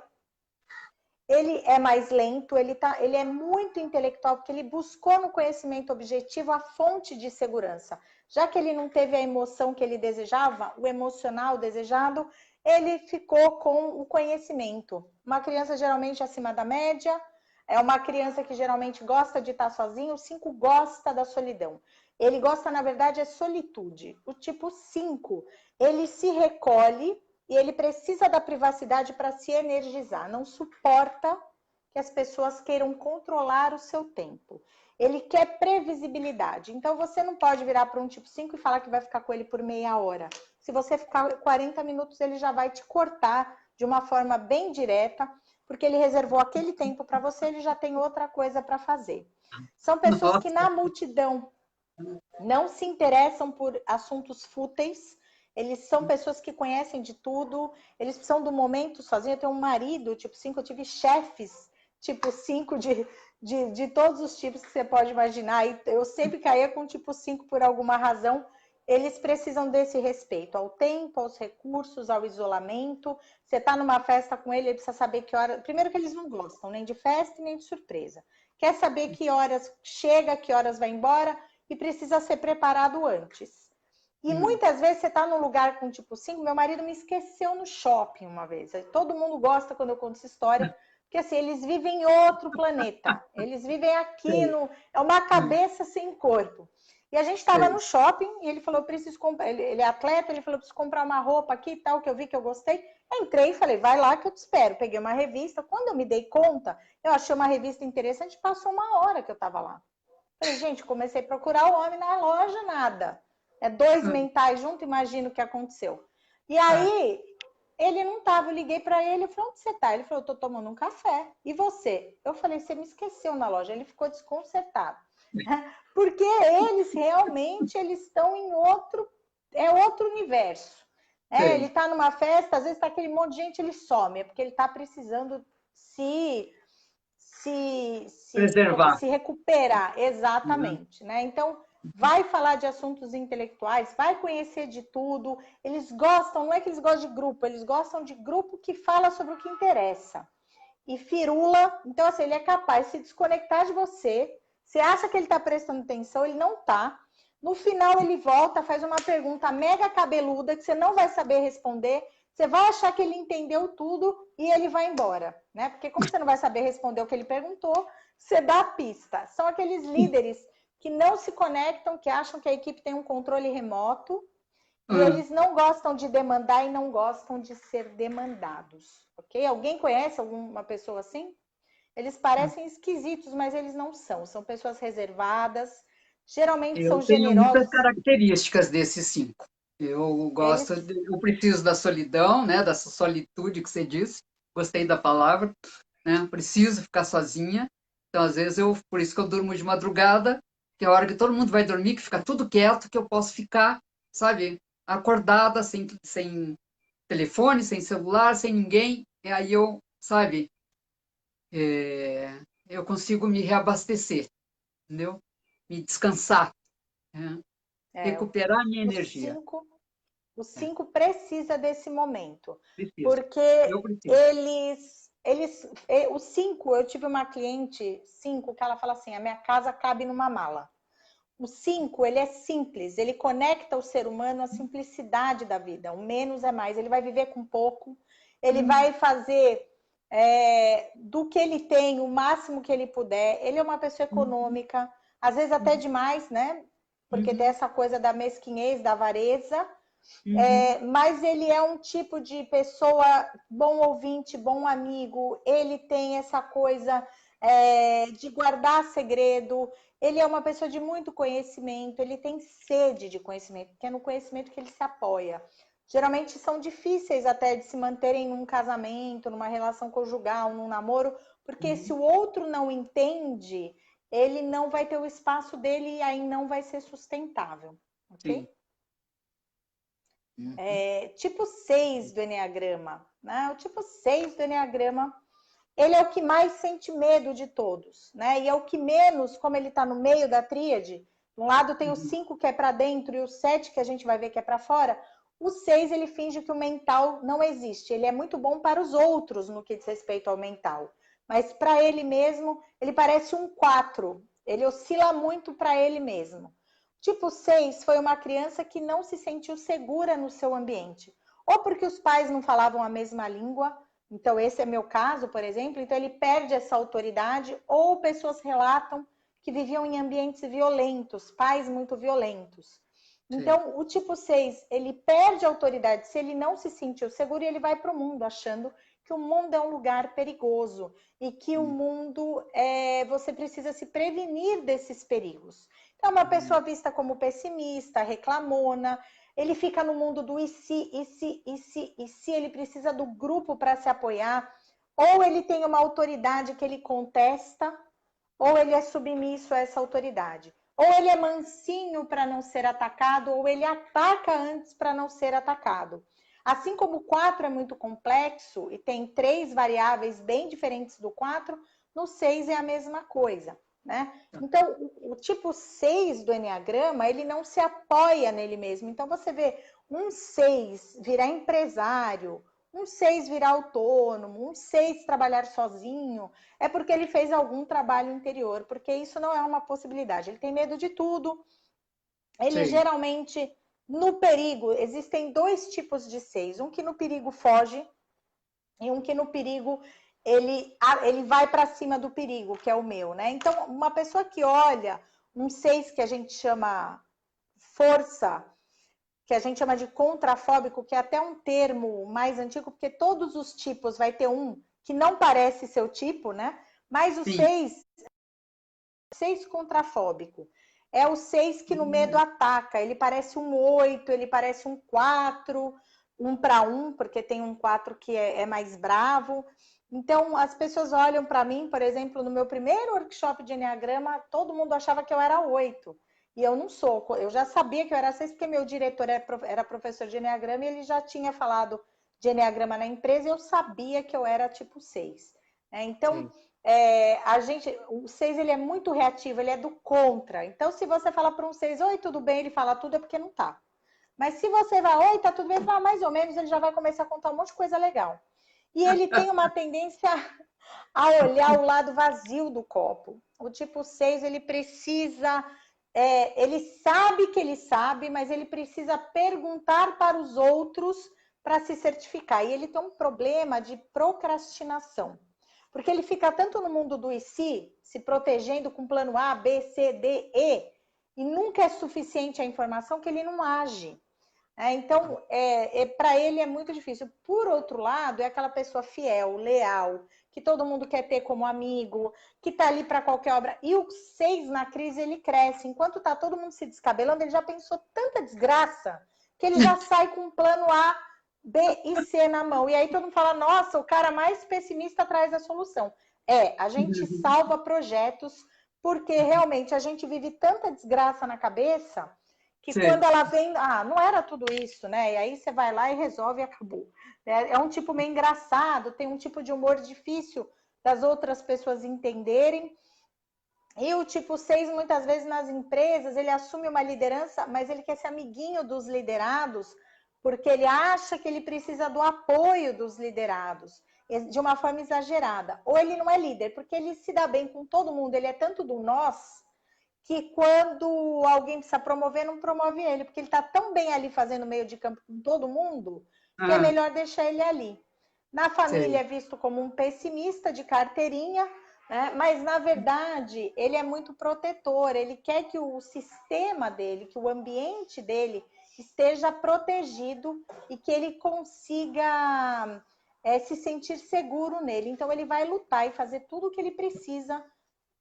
ele é mais lento, ele é muito intelectual, porque ele buscou no conhecimento objetivo a fonte de segurança. Já que ele não teve a emoção que ele desejava, o emocional desejado, ele ficou com o conhecimento. Uma criança geralmente acima da média, é uma criança que geralmente gosta de estar sozinho, o 5 gosta da solidão. Ele gosta, na verdade, é solitude. O tipo 5, ele se recolhe e ele precisa da privacidade para se energizar. Não suporta que as pessoas queiram controlar o seu tempo. Ele quer previsibilidade. Então, você não pode virar para um tipo 5 e falar que vai ficar com ele por meia hora. Se você ficar 40 minutos, ele já vai te cortar de uma forma bem direta, porque ele reservou aquele tempo para você, ele já tem outra coisa para fazer. São pessoas que na multidão não se interessam por assuntos fúteis, eles são pessoas que conhecem de tudo, eles precisam do momento sozinho. Eu tenho um marido, tipo 5, eu tive chefes, tipo 5 de todos os tipos que você pode imaginar. E eu sempre caía com tipo 5 por alguma razão. Eles precisam desse respeito ao tempo, aos recursos, ao isolamento. Você está numa festa com ele, ele precisa saber que hora... Primeiro que eles não gostam nem de festa nem de surpresa. Quer saber que horas chega, que horas vai embora e precisa ser preparado antes. E muitas vezes você está num lugar com tipo 5, meu marido me esqueceu no shopping uma vez. Todo mundo gosta quando eu conto essa história, porque assim, eles vivem em outro planeta. Eles vivem aqui, é uma cabeça sem corpo. E a gente estava no shopping e ele falou, preciso comprar, ele é atleta, ele falou, preciso comprar uma roupa aqui e tal, que eu vi que eu gostei. Entrei e falei, vai lá que eu te espero. Peguei uma revista, quando eu me dei conta, eu achei uma revista interessante, passou uma hora que eu estava lá. Falei, gente, comecei a procurar o homem na loja, nada. É 2 mentais juntos, imagina o que aconteceu. E aí, ele não estava, eu liguei para ele, eu falei, onde você está? Ele falou, eu estou tomando um café. E você? Eu falei, você me esqueceu na loja. Ele ficou desconcertado. Porque eles realmente, eles estão em outro universo. Ele está numa festa, às vezes está aquele monte de gente, ele some, é porque ele está precisando se preservar. se recuperar, exatamente, né? Então, vai falar de assuntos intelectuais, vai conhecer de tudo. Eles gostam, não é que eles gostam de grupo, eles gostam de grupo que fala sobre o que interessa. E firula, então assim, ele é capaz de se desconectar de você. Você acha que ele está prestando atenção, ele não está. No final ele volta, faz uma pergunta mega cabeluda que você não vai saber responder. Você vai achar que ele entendeu tudo e ele vai embora, né? Porque como você não vai saber responder o que ele perguntou, você dá a pista. São aqueles líderes que não se conectam, que acham que a equipe tem um controle remoto e eles não gostam de demandar e não gostam de ser demandados, ok? Alguém conhece alguma pessoa assim? Eles parecem esquisitos, mas eles não são. São pessoas reservadas, geralmente são Eu tenho muitas generosos. características desses 5. Eu gosto, eu preciso da solidão, né? Dessa solitude que você disse. Gostei da palavra, né? Preciso ficar sozinha. Então, às vezes, por isso que eu durmo de madrugada, que é a hora que todo mundo vai dormir, que fica tudo quieto, que eu posso ficar, sabe, acordada, sem telefone, sem celular, sem ninguém. E aí eu, sabe, eu consigo me reabastecer, entendeu? Me descansar, né? Recuperar a minha energia. O 5 precisa desse momento. Preciso. Porque Eu preciso. o 5, eu tive uma cliente 5 que ela fala assim, a minha casa cabe numa mala. O 5, ele é simples, ele conecta o ser humano à simplicidade da vida. O menos é mais. Ele vai viver com pouco, ele vai fazer do que ele tem o máximo que ele puder. Ele é uma pessoa econômica, às vezes até demais, né? Porque tem essa coisa da mesquinhez, da avareza. Mas ele é um tipo de pessoa bom ouvinte, bom amigo. Ele tem essa coisa de guardar segredo. Ele é uma pessoa de muito conhecimento, ele tem sede de conhecimento, porque é no conhecimento que ele se apoia. Geralmente são difíceis até de se manterem num casamento, numa relação conjugal, num namoro, porque se o outro não entende, ele não vai ter o espaço dele e aí não vai ser sustentável, ok? Tipo 6 do Eneagrama, né? O tipo 6 do Eneagrama, ele é o que mais sente medo de todos, né? E é o que menos, como ele está no meio da tríade, de um lado tem o 5 que é para dentro e o 7 que a gente vai ver que é para fora. O 6 ele finge que o mental não existe. Ele é muito bom para os outros no que diz respeito ao mental, mas para ele mesmo, ele parece um 4. Ele oscila muito para ele mesmo. Tipo 6 foi uma criança que não se sentiu segura no seu ambiente. Ou porque os pais não falavam a mesma língua, então esse é meu caso, por exemplo, então ele perde essa autoridade, ou pessoas relatam que viviam em ambientes violentos, pais muito violentos. Então, o tipo 6, ele perde a autoridade se ele não se sentiu seguro e ele vai para o mundo achando que o mundo é um lugar perigoso e que o mundo, você precisa se prevenir desses perigos. Então, uma pessoa vista como pessimista, reclamona, ele fica no mundo do e se, ele precisa do grupo para se apoiar, ou ele tem uma autoridade que ele contesta, ou ele é submisso a essa autoridade. Ou ele é mansinho para não ser atacado, ou ele ataca antes para não ser atacado. Assim como o 4 é muito complexo e tem 3 variáveis bem diferentes do 4, no 6 é a mesma coisa, né? Então, o tipo 6 do Eneagrama, ele não se apoia nele mesmo. Então, você vê um 6 virar empresário, um 6 virar autônomo, um 6 trabalhar sozinho, é porque ele fez algum trabalho interior, porque isso não é uma possibilidade. Ele tem medo de tudo. Ele geralmente, no perigo, existem 2 tipos de 6. Um que no perigo foge e um que no perigo ele vai para cima do perigo, que é o meu, né? Então, uma pessoa que olha um 6 que a gente chama força, que a gente chama de contrafóbico, que é até um termo mais antigo, porque todos os tipos vai ter um que não parece seu tipo, né? Mas o 6 contrafóbico é o 6 que no medo ataca. Ele parece um 8, ele parece um 4, um para um, porque tem um 4 que é mais bravo. Então, as pessoas olham para mim, por exemplo, no meu primeiro workshop de Enneagrama, todo mundo achava que eu era 8. E eu não sou. Eu já sabia que eu era 6, porque meu diretor era professor de Enneagrama e ele já tinha falado de Enneagrama na empresa e eu sabia que eu era tipo 6. Então, o 6 ele é muito reativo, ele é do contra. Então, se você fala para um 6, oi, tudo bem, ele fala tudo, é porque não tá. Mas se você vai, oi, tá tudo bem, ele fala mais ou menos, ele já vai começar a contar um monte de coisa legal. E ele tem uma tendência a olhar o lado vazio do copo. O tipo 6, ele precisa, ele sabe que ele sabe, mas ele precisa perguntar para os outros para se certificar. E ele tem um problema de procrastinação. Porque ele fica tanto no mundo do e se protegendo com plano A, B, C, D, e nunca é suficiente a informação que ele não age. Então, para ele é muito difícil. Por outro lado, é aquela pessoa fiel, leal, que todo mundo quer ter como amigo, que está ali para qualquer obra. E o 6 na crise, ele cresce. Enquanto está todo mundo se descabelando, ele já pensou tanta desgraça que ele já sai com um plano A, B e C na mão. E aí todo mundo fala, nossa, o cara mais pessimista traz a solução. A gente salva projetos porque realmente a gente vive tanta desgraça na cabeça que quando ela vem, não era tudo isso, né? E aí você vai lá e resolve e acabou. É um tipo meio engraçado, tem um tipo de humor difícil das outras pessoas entenderem. E o tipo 6, muitas vezes nas empresas, ele assume uma liderança, mas ele quer ser amiguinho dos liderados, porque ele acha que ele precisa do apoio dos liderados, de uma forma exagerada. Ou ele não é líder, porque ele se dá bem com todo mundo, ele é tanto do nós, que quando alguém precisa promover, não promove ele, porque ele está tão bem ali fazendo meio de campo com todo mundo, que é melhor deixar ele ali. Na família é visto como um pessimista de carteirinha, né? Mas, na verdade, ele é muito protetor, ele quer que o sistema dele, que o ambiente dele esteja protegido e que ele consiga se sentir seguro nele. Então, ele vai lutar e fazer tudo o que ele precisa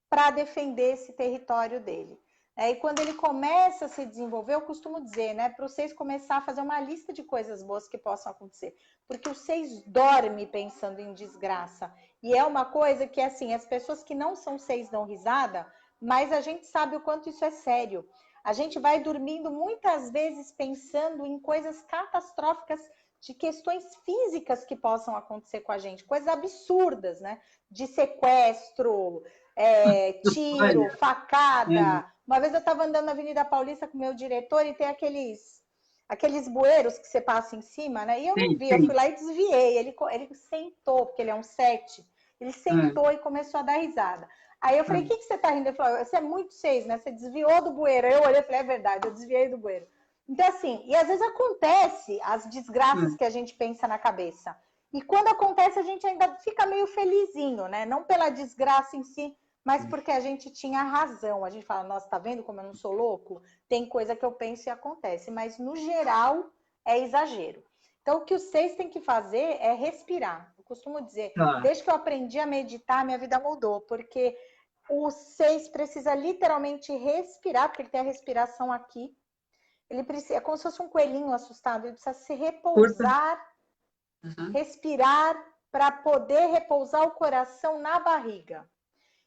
para defender esse território dele. E quando ele começa a se desenvolver, eu costumo dizer, né, para vocês começar a fazer uma lista de coisas boas que possam acontecer, porque o 6 dorme pensando em desgraça, e é uma coisa que, assim, as pessoas que não são 6 dão risada, mas a gente sabe o quanto isso é sério. A gente vai dormindo muitas vezes pensando em coisas catastróficas, de questões físicas que possam acontecer com a gente, coisas absurdas, né, de sequestro, tiro, facada. Uma vez eu estava andando na Avenida Paulista com o meu diretor e tem aqueles bueiros que você passa em cima, né? E eu não vi, eu fui lá e desviei. Ele sentou, porque ele é um 7. Ele sentou e começou a dar risada. Aí eu falei, o que você tá rindo? Ele falou, você é muito 6, né? Você desviou do bueiro. Aí eu olhei e falei, é verdade, eu desviei do bueiro. Então, assim, e às vezes acontece as desgraças que a gente pensa na cabeça. E quando acontece, a gente ainda fica meio felizinho, né? Não pela desgraça em si, mas porque a gente tinha razão. A gente fala, nossa, tá vendo como eu não sou louco? Tem coisa que eu penso e acontece. Mas, no geral, é exagero. Então, o que os 6 têm que fazer é respirar. Eu costumo dizer, desde que eu aprendi a meditar, minha vida mudou. Porque o 6 precisa literalmente respirar, porque ele tem a respiração aqui. Ele precisa, é como se fosse um coelhinho assustado. Ele precisa se repousar, respirar, para poder repousar o coração na barriga.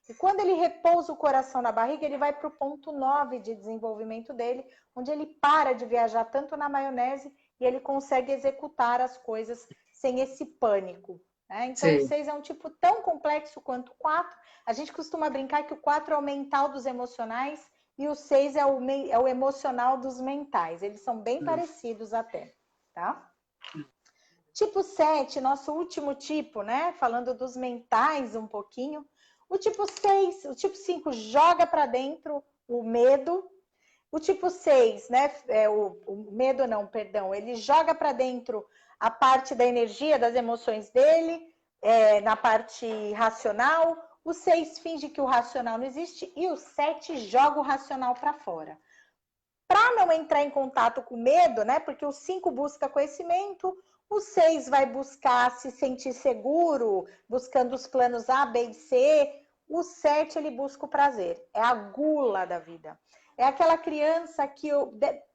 E quando ele repousa o coração na barriga, ele vai para o ponto 9 de desenvolvimento dele, onde ele para de viajar tanto na maionese e ele consegue executar as coisas sem esse pânico. Né? Então, o 6 é um tipo tão complexo quanto o 4. A gente costuma brincar que o 4 é o mental dos emocionais e o 6 é o emocional dos mentais. Eles são bem parecidos até, tá? Tipo 7, nosso último tipo, né? Falando dos mentais um pouquinho. O tipo 6, o tipo 5 joga para dentro o medo. O tipo 6, né? O medo não, perdão. Ele joga para dentro a parte da energia, das emoções dele, na parte racional. O 6 finge que o racional não existe e o 7 joga o racional para fora. Para não entrar em contato com o medo, né? Porque o 5 busca conhecimento, o 6 vai buscar se sentir seguro, buscando os planos A, B e C. O 7 ele busca o prazer, é a gula da vida. É aquela criança que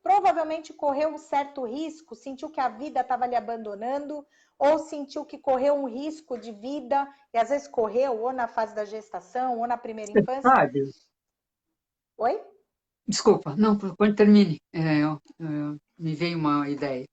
provavelmente correu um certo risco, sentiu que a vida estava lhe abandonando, ou sentiu que correu um risco de vida, e às vezes correu ou na fase da gestação, ou na primeira infância. Sabe? Oi? Desculpa, não, quando termine, me veio uma ideia.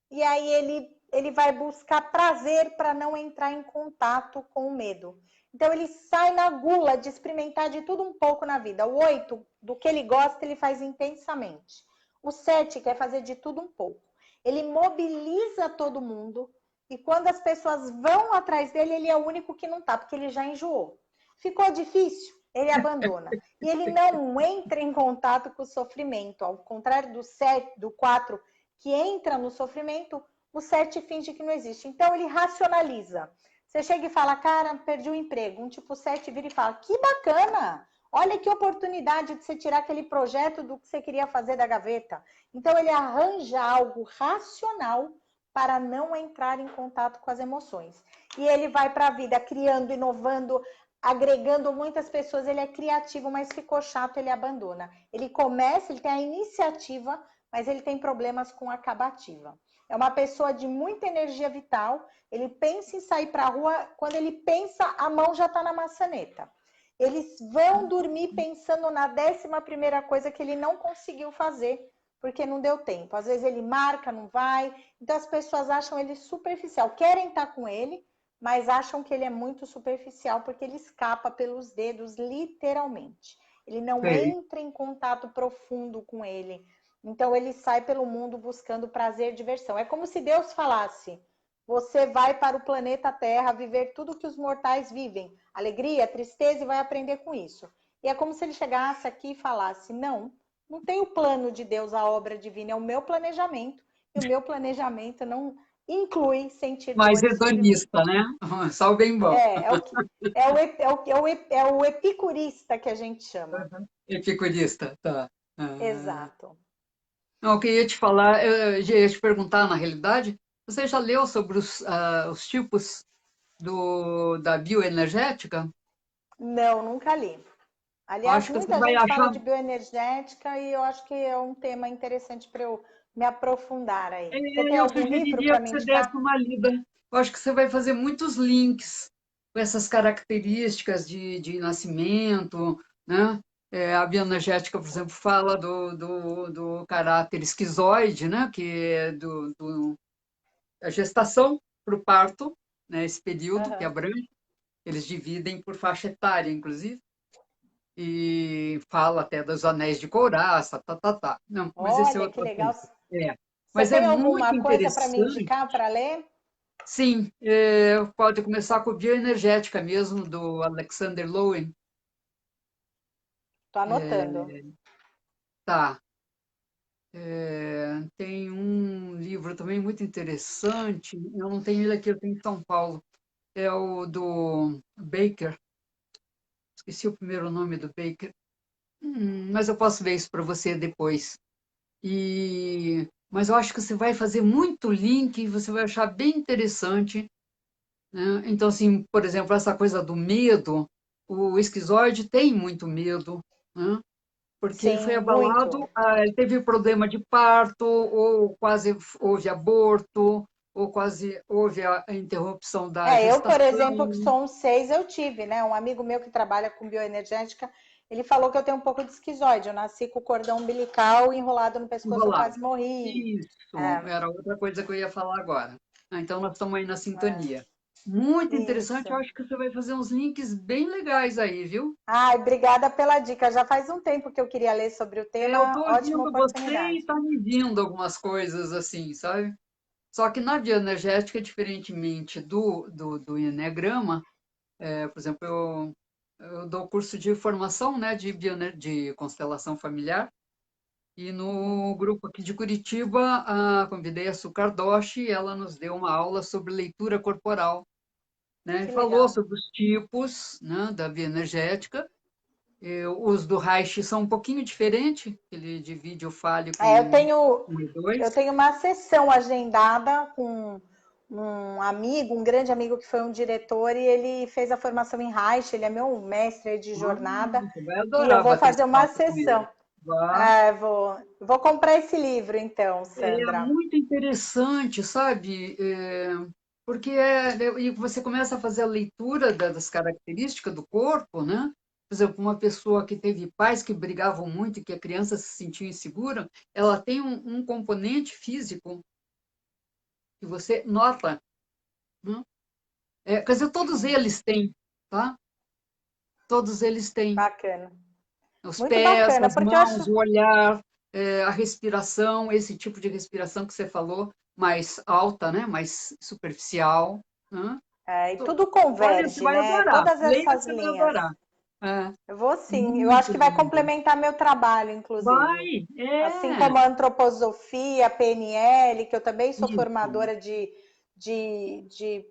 E aí ele vai buscar prazer para não entrar em contato com o medo. Então ele sai na gula de experimentar de tudo um pouco na vida. O 8, do que ele gosta, ele faz intensamente. O 7 quer fazer de tudo um pouco. Ele mobiliza todo mundo e quando as pessoas vão atrás dele, ele é o único que não tá, porque ele já enjoou. Ficou difícil? Ele abandona. E ele não entra em contato com o sofrimento. Ao contrário do 7, do 4, que entra no sofrimento, o 7 finge que não existe. Então, ele racionaliza. Você chega e fala, cara, perdi o emprego. Um tipo 7 vira e fala, que bacana! Olha que oportunidade de você tirar aquele projeto do que você queria fazer da gaveta. Então, ele arranja algo racional para não entrar em contato com as emoções. E ele vai para a vida criando, inovando, agregando muitas pessoas. Ele é criativo, mas ficou chato, ele abandona. Ele começa, ele tem a iniciativa, mas ele tem problemas com a acabativa. É uma pessoa de muita energia vital, ele pensa em sair para a rua, quando ele pensa, a mão já está na maçaneta. Eles vão dormir pensando na 11ª coisa que ele não conseguiu fazer, porque não deu tempo. Às vezes ele marca, não vai. Então as pessoas acham ele superficial, querem estar com ele, mas acham que ele é muito superficial, porque ele escapa pelos dedos, literalmente. Ele não entra em contato profundo com ele. Então ele sai pelo mundo buscando prazer e diversão. É como se Deus falasse, você vai para o planeta Terra viver tudo que os mortais vivem. Alegria, tristeza, e vai aprender com isso. E é como se ele chegasse aqui e falasse, não tem o plano de Deus, a obra divina, é o meu planejamento. E o meu planejamento não inclui sentir Mais dor e sofrimento. hedonista, né? Só o bem bom. É o epicurista que a gente chama. Epicurista, tá. Exato. Não, eu queria te falar, eu ia te perguntar, na realidade, você já leu sobre os tipos da bioenergética? Não, nunca li. Aliás, Acho que você muita vai gente fala achar. de bioenergética e eu acho que é um tema interessante para eu me aprofundar aí. Você tem Eu algum livro sugeriria para que me você desse indicar? uma lida. Eu acho que você vai fazer muitos links com essas características de nascimento, né? A bioenergética, por exemplo, fala do caráter esquizoide, né? Que é da gestação para o parto, né? Esse período que abrange. Eles dividem por faixa etária, inclusive. E fala até dos anéis de couraça, tá. Não, mas esse é Olha, que outro legal. assunto. É. Você Mas é tem muito alguma coisa para me interessante. indicar para ler? Sim, pode começar com bioenergética mesmo, do Alexander Lowen. Tô anotando. Tá. Tem um livro também muito interessante, eu não tenho ele aqui, eu tenho em São Paulo, é o do Baker, esqueci o primeiro nome do Baker, mas eu posso ver isso para você depois. Mas eu acho que você vai fazer muito link, você vai achar bem interessante, né? Então, assim, por exemplo, essa coisa do medo, o esquizoide tem muito medo, né? Porque ele foi Sim, muito. abalado, ele teve problema de parto, ou quase houve aborto, ou quase houve a interrupção da Eu, por gestação. exemplo, que sou um 6, eu tive, né? Um amigo meu que trabalha com bioenergética, ele falou que eu tenho um pouco de esquizoide. Eu nasci com o cordão umbilical enrolado no pescoço, eu Enrolado. quase morri. Isso, É, era outra coisa que eu ia falar agora. Então, nós estamos aí na sintonia. Muito interessante, eu isso. acho que você vai fazer uns links bem legais aí, viu? Ai, obrigada pela dica. Já faz um tempo que eu queria ler sobre o Eu tema. estou Ótima ouvindo você e oportunidade. está me vindo algumas coisas assim, sabe? Só que na bioenergética, diferentemente do Eneagrama, por exemplo, eu dou curso de formação, né, de constelação familiar, e Uhum, no grupo aqui de Curitiba, convidei a Su Cardoshi, e ela nos deu uma aula sobre leitura corporal, né, e que falou legal. sobre os tipos, né, da bioenergética. Os do Reich são um pouquinho diferentes, ele divide o fálico É, eu em tenho, um e eu dois. tenho uma sessão agendada com um amigo, um grande amigo que foi um diretor, e ele fez a formação em Reich, ele é meu mestre de Ah, jornada, você vai e eu adorar vou bater esse fazer uma papo com sessão. ele. Vá. Vou comprar esse livro, então, É Sandra. muito interessante, sabe? Porque e você começa a fazer a leitura das características do corpo, né? Por exemplo, uma pessoa que teve pais que brigavam muito e que a criança se sentia insegura, ela tem um componente físico que você nota, né? Quer dizer, todos Uhum, eles têm, tá? Todos eles têm. bacana. Os Muito pés, bacana, as porque eu acho. mãos, o olhar, a respiração, esse tipo de respiração que você falou, mais alta, né? Mais superficial, né? E tudo Olha, você converge, vai né? adorar. Todas Leia, essas você vai linhas. adorar. É, Eu vou sim. Eu acho muito que vai lindo. complementar meu trabalho, inclusive. Vai, Assim como a antroposofia, a PNL, que eu também sou isso. formadora de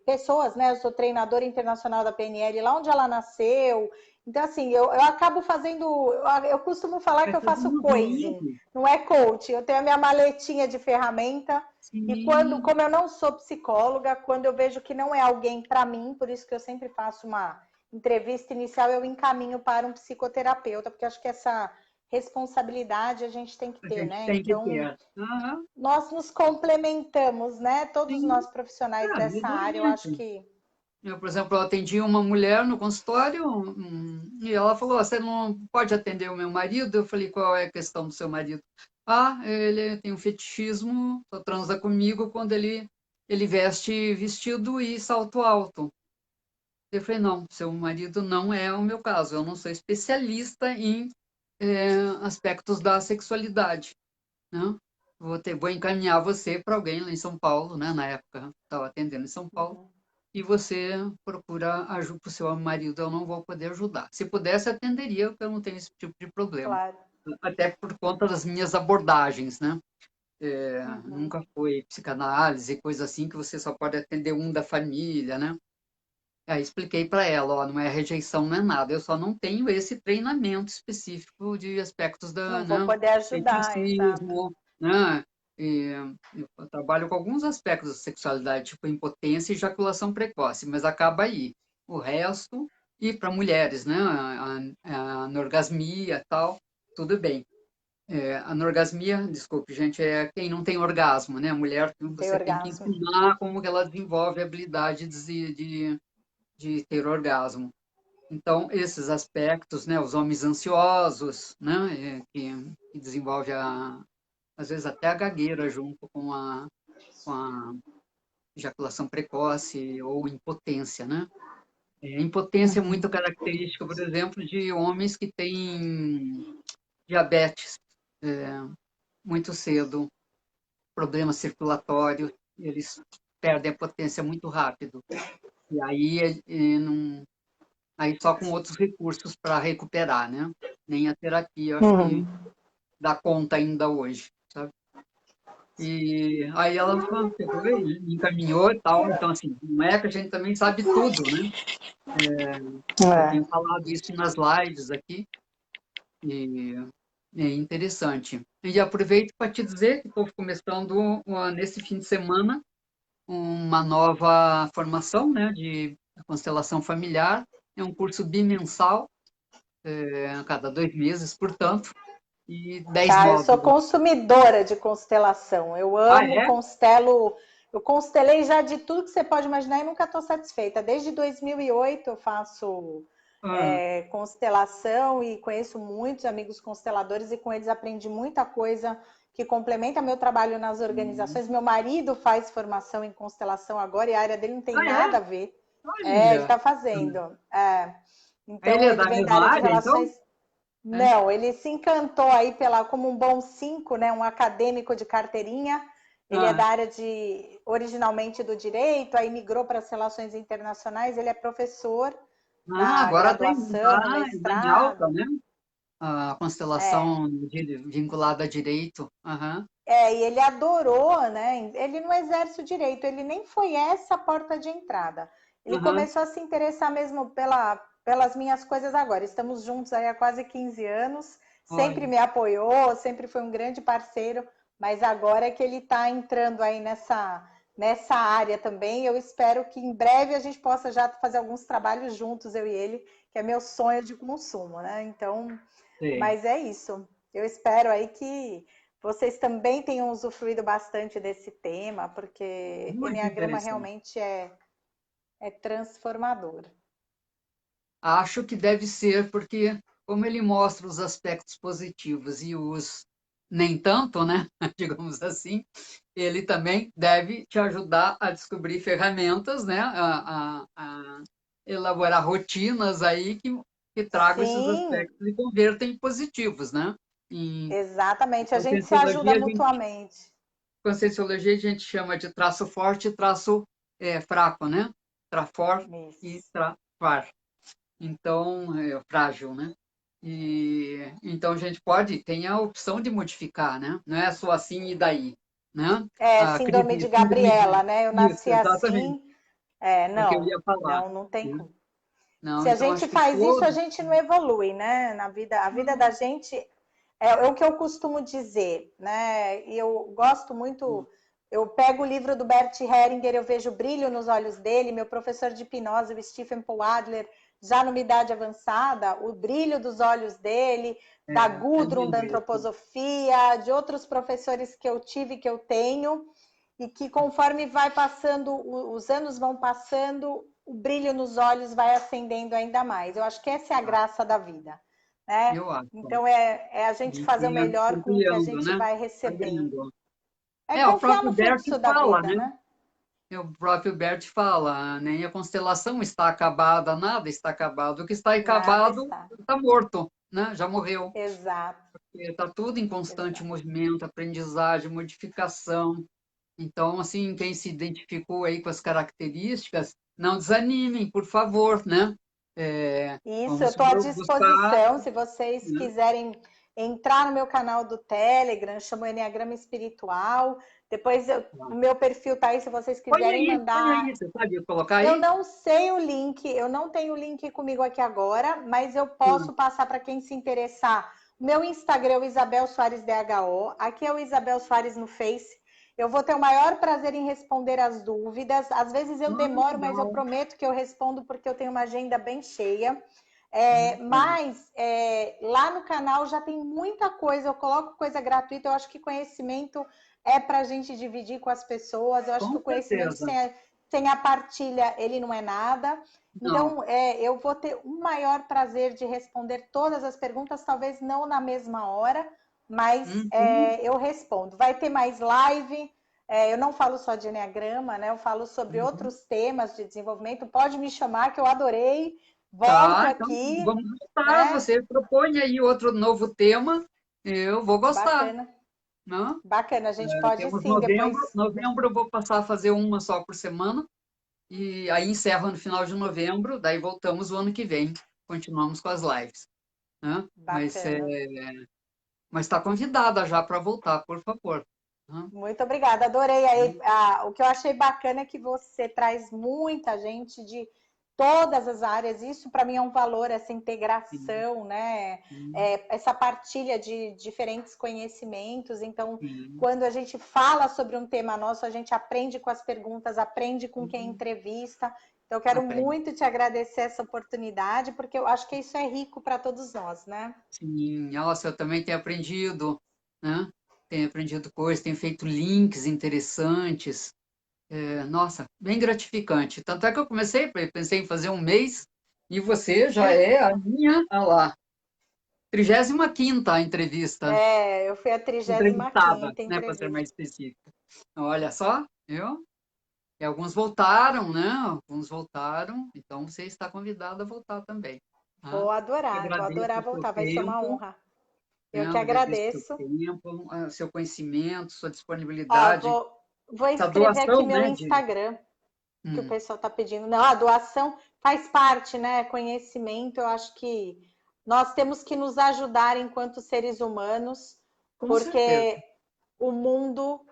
pessoas, né? Eu sou treinadora internacional da PNL, lá onde ela nasceu. Então, assim, eu acabo fazendo. Eu costumo falar Vai que eu fazer faço um coaching, rede. não é coaching. Eu tenho a minha maletinha de ferramenta. E quando, Sim, como eu não sou psicóloga, quando eu vejo que não é alguém para mim, por isso que eu sempre faço uma entrevista inicial, eu encaminho para um psicoterapeuta, porque acho que essa responsabilidade a gente tem que a ter, gente né? tem que Então, ter. Aham, nós nos complementamos, né? Todos sim, nós profissionais dessa área, eu acho exatamente. que. Eu, por exemplo, eu atendi uma mulher no consultório, e ela falou: "Você não pode atender o meu marido?" Eu falei: "Qual é a questão do seu marido?" "Ah, ele tem um fetichismo, só transa comigo quando ele veste vestido e salto alto." Eu falei: "Não, seu marido não é o meu caso. Eu não sou especialista em aspectos da sexualidade, né? Vou encaminhar você para alguém lá em São Paulo, né? Na época estava atendendo em São Paulo, Uhum, e você procura ajuda para o seu marido, eu não vou poder ajudar. Se pudesse, atenderia, porque eu não tenho esse tipo de problema. claro. Até por conta das minhas abordagens, né? Uhum, Nunca foi psicanálise, coisa assim, que você só pode atender um da família, né? Aí expliquei para ela, ó, não é rejeição, não é nada, eu só não tenho esse treinamento específico de aspectos da, não vou né, poder ajudar, exato. feiticismo, né? E eu trabalho com alguns aspectos da sexualidade, tipo impotência e ejaculação precoce, mas acaba aí. O resto, e para mulheres, né? A anorgasmia e tal, tudo bem. A anorgasmia, desculpe, gente, é quem não tem orgasmo, né? A mulher, Não tem você tem que orgasmo. ensinar como que ela desenvolve a habilidade de ter orgasmo. Então, esses aspectos, né? Os homens ansiosos, né? Que desenvolve às vezes até a gagueira junto com a ejaculação precoce ou impotência, né? A impotência é muito Uhum. característica, por exemplo, de homens que têm diabetes muito cedo, problemas circulatórios, eles perdem a potência muito rápido. E aí, aí só com outros recursos para recuperar, né? Nem a terapia, eu acho que dá conta ainda hoje, sabe? E aí ela pegou e me encaminhou e tal. Então, assim, não é que a gente também sabe tudo, né? Eu É. tenho falado isso nas lives aqui, e é interessante. E aproveito para te dizer que estou começando nesse fim de semana uma nova formação, né, de constelação familiar. É um curso bimensal, a cada 2 meses, portanto, e 10 Ah, eu sou módulos. consumidora de constelação. Eu Ah, amo, é? constelo. Eu constelei já de tudo que você pode imaginar e nunca estou satisfeita. Desde 2008 eu faço Ah, constelação e conheço muitos amigos consteladores e com eles aprendi muita coisa que complementa meu trabalho nas organizações. Meu marido faz formação em constelação agora e a área dele não tem ah, é? nada a ver. Ele Olha. está fazendo. Ele Então, é ele da vem da mesma área de área, então? relações. É? Não, ele se encantou aí como um bom 5, né? Um acadêmico de carteirinha. Ele é Ah, da área originalmente do direito, aí migrou para as relações internacionais. Ele é professor na agora graduação, no tá em alta, mestrado. né? A constelação vinculada a direito. Aham. E ele adorou, né? Ele não exerce o direito, ele nem foi essa a porta de entrada. Ele Aham. começou a se interessar mesmo pelas minhas coisas agora. Estamos juntos aí há quase 15 anos, sempre Olha, me apoiou, sempre foi um grande parceiro, mas agora é que ele está entrando aí nessa área também. Eu espero que em breve a gente possa já fazer alguns trabalhos juntos, eu e ele, que é meu sonho de consumo, né? Então, sei. mas é isso. Eu espero aí que vocês também tenham usufruído bastante desse tema, porque Muito Enneagrama interessante. realmente é transformador. Acho que deve ser, porque como ele mostra os aspectos positivos e os nem tanto, né? Digamos assim, ele também deve te ajudar a descobrir ferramentas, né? A elaborar rotinas aí que tragam esses Sim, aspectos e convertem em positivos, né? Em exatamente. A gente se ajuda Conscienciologia, mutuamente. Conscienciologia a gente chama de traço forte e traço fraco, né? Trafor e Isso. trafar. Então, é frágil, né? E então a gente tem a opção de modificar, né? Não é só assim e daí, né? A Síndrome de síndrome Gabriela, né? Eu isso, nasci exatamente, assim. é o que eu ia Não, falar, não tem né? como. Não, Se a então gente acho que faz isso, a todo gente não evolui, né? Na vida, a vida da gente é o que eu costumo dizer, né? E eu gosto muito. Eu pego o livro do Bert Hellinger, eu vejo o brilho nos olhos dele, meu professor de hipnose, o Stephen Paul Adler, já numa idade avançada, o brilho dos olhos dele, da é Gudrun da lindo isso. antroposofia, de outros professores que eu tive, que eu tenho, e que conforme vai passando, os anos vão passando, o brilho nos olhos vai acendendo ainda mais. Eu acho que essa é a graça da vida, né? Eu acho. Então é a A gente gente fazer o vai melhor com o que a ampliando, gente né? vai Vai recebendo. ganhando. É O confiar próprio no Bert fluxo da fala, vida, né? né? O próprio Bert fala, nem a constelação está acabada, nada está acabado. O que está Nada acabado está. está morto, né? Já morreu. Exato, Está tudo em constante exato. movimento, aprendizagem, modificação. Então, assim, quem se identificou aí com as características, não desanimem, por favor, né? Isso, eu Vamos estou à buscar, disposição. Se vocês né? quiserem entrar no meu canal do Telegram, chama Enneagrama Espiritual. Depois o meu perfil está aí, se vocês quiserem Põe mandar. aí, você sabe colocar Eu aí? não sei o link, eu não tenho o link comigo aqui agora, mas eu posso passar para quem se interessar. Meu Instagram é o Isabel Soares DHO, aqui é o Isabel Soares no Face. Eu vou ter o maior prazer em responder as dúvidas. Às vezes eu demoro, mas eu Legal. prometo que eu respondo porque eu tenho uma agenda bem cheia. Bom, Lá no canal já tem muita coisa, eu coloco coisa gratuita, eu acho que conhecimento é para a gente dividir com as pessoas, eu acho que com o conhecimento certeza. sem a partilha, ele não é nada. Não. Então, eu vou ter o maior prazer de responder todas as perguntas, talvez não na mesma hora, mas Uhum. eu respondo. Vai ter mais live, eu não falo só de Enneagrama, né? Eu falo sobre Uhum. outros temas de desenvolvimento. Pode me chamar, que eu adorei. Volto Tá, então aqui, vamos gostar. né? Você propõe aí outro novo tema, eu vou gostar. Bacana. Né? Bacana, a gente pode Temos sim, novembro. depois. Novembro eu vou passar a fazer uma só por semana. E aí encerra no final de novembro, daí voltamos o ano que vem. Continuamos com as lives. Né? Bacana. Mas está convidada já para voltar, por favor. Né? Muito obrigada, adorei. Aí, o que eu achei bacana é que você traz muita gente de todas as áreas. Isso para mim é um valor, essa Sim, integração, né? sim, Essa partilha de diferentes conhecimentos. Então, sim. quando a gente fala sobre um tema nosso, a gente aprende com as perguntas, aprende com quem Sim. entrevista. Então, eu quero Aprende. muito te agradecer essa oportunidade, porque eu acho que isso é rico para todos nós, né? Sim, nossa, eu também tenho aprendido, né? Tenho aprendido coisas, tenho feito links interessantes. Nossa, bem gratificante. Tanto é que eu pensei em fazer um mês, e você já é a minha, olha lá, 35ª entrevista, Eu fui a entrevistada, 35ª né, para ser entrevista. mais específica. Olha só, viu? E alguns voltaram, né? Alguns voltaram, então você está convidada a voltar também. Tá? Eu Vou agradeço adorar o seu voltar, vai ser uma tempo, honra. né? Eu que Eu agradeço o seu agradeço. tempo, seu conhecimento, sua Ó, disponibilidade, vou essa escrever aqui doação, meu né? Instagram, que o Hum, pessoal está pedindo. Não, a doação faz parte, né? Conhecimento, eu acho que nós temos que nos ajudar enquanto seres humanos, com certeza. porque o mundo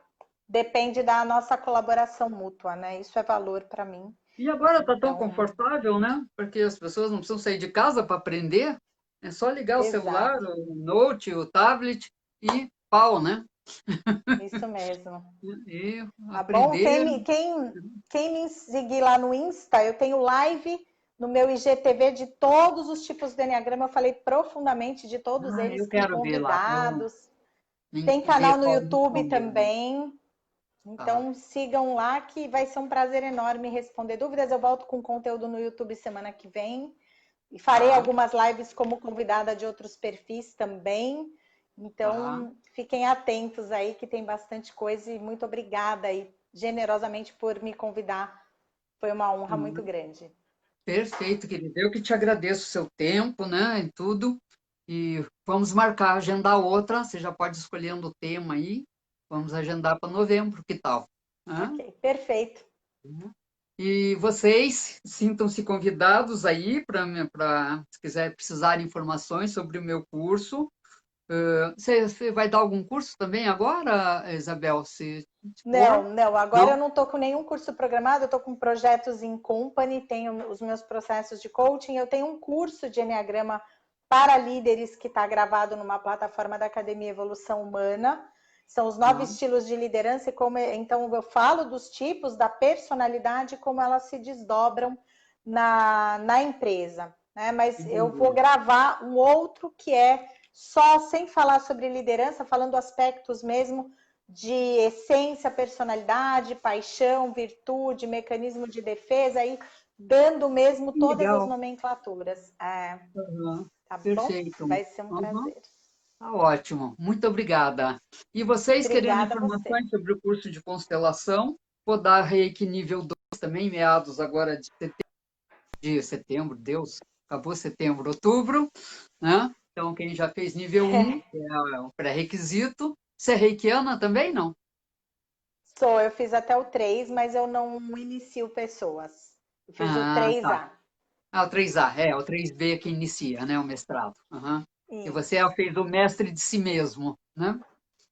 depende da nossa colaboração mútua, né? Isso é valor para mim. E agora está tão Então, confortável, né? Porque as pessoas não precisam sair de casa para aprender, é só ligar o celular, exato, o note, o tablet e pau, né? isso mesmo. E Tá bom? aprender. Quem me seguir lá no Insta, eu tenho live no meu IGTV de todos os tipos de Enneagrama. Eu falei profundamente de todos Ah, eles eu com quero ver lá, para eu convidados. Tem ver canal no qual YouTube responder. também. Tá. Então sigam lá que vai ser um prazer enorme responder dúvidas. Eu volto com conteúdo no YouTube semana que vem. E farei Tá, algumas lives como convidada de outros perfis também. tá. Então, fiquem atentos aí que tem bastante coisa e muito obrigada aí generosamente por me convidar. Foi uma honra muito Uhum. grande. Perfeito, querida. Eu que te agradeço o seu tempo, né, e tudo. E vamos marcar, agendar outra. Você já pode escolhendo o tema aí. Vamos agendar para novembro, que tal? Hã? Ok, perfeito. E vocês sintam-se convidados aí se quiser precisar de informações sobre o meu curso. Você vai dar algum curso também agora, Isabel? Se for? Não, agora eu Não? não estou com nenhum curso programado, eu estou com projetos em company, tenho os meus processos de coaching, eu tenho um curso de Enneagrama para líderes que está gravado numa plataforma da Academia Evolução Humana. São os 9 Não? estilos de liderança, então eu falo dos tipos, da personalidade, como elas se desdobram na empresa. Né? Mas eu vou Entendi. gravar um outro que é só sem falar sobre liderança, falando aspectos mesmo de essência, personalidade, paixão, virtude, mecanismo de defesa, aí dando mesmo Que todas as legal. nomenclaturas. Aham. Tá bom? Perfeito. Vai ser um Aham. prazer. Tá ótimo. Muito obrigada. E vocês querendo Obrigada a você. informações sobre o curso de constelação, vou dar Reiki nível 2 também, meados agora de setembro, Deus, acabou setembro, outubro, né? Então, quem já fez nível 1, que é o pré-requisito. Você é reikiana também, não? Eu fiz até o 3, mas eu não inicio pessoas. Eu fiz o Ah, tá. 3A. Ah, o 3A, o 3B que inicia, né, o mestrado. Aham. E você Isso. fez o mestre de si mesmo, né?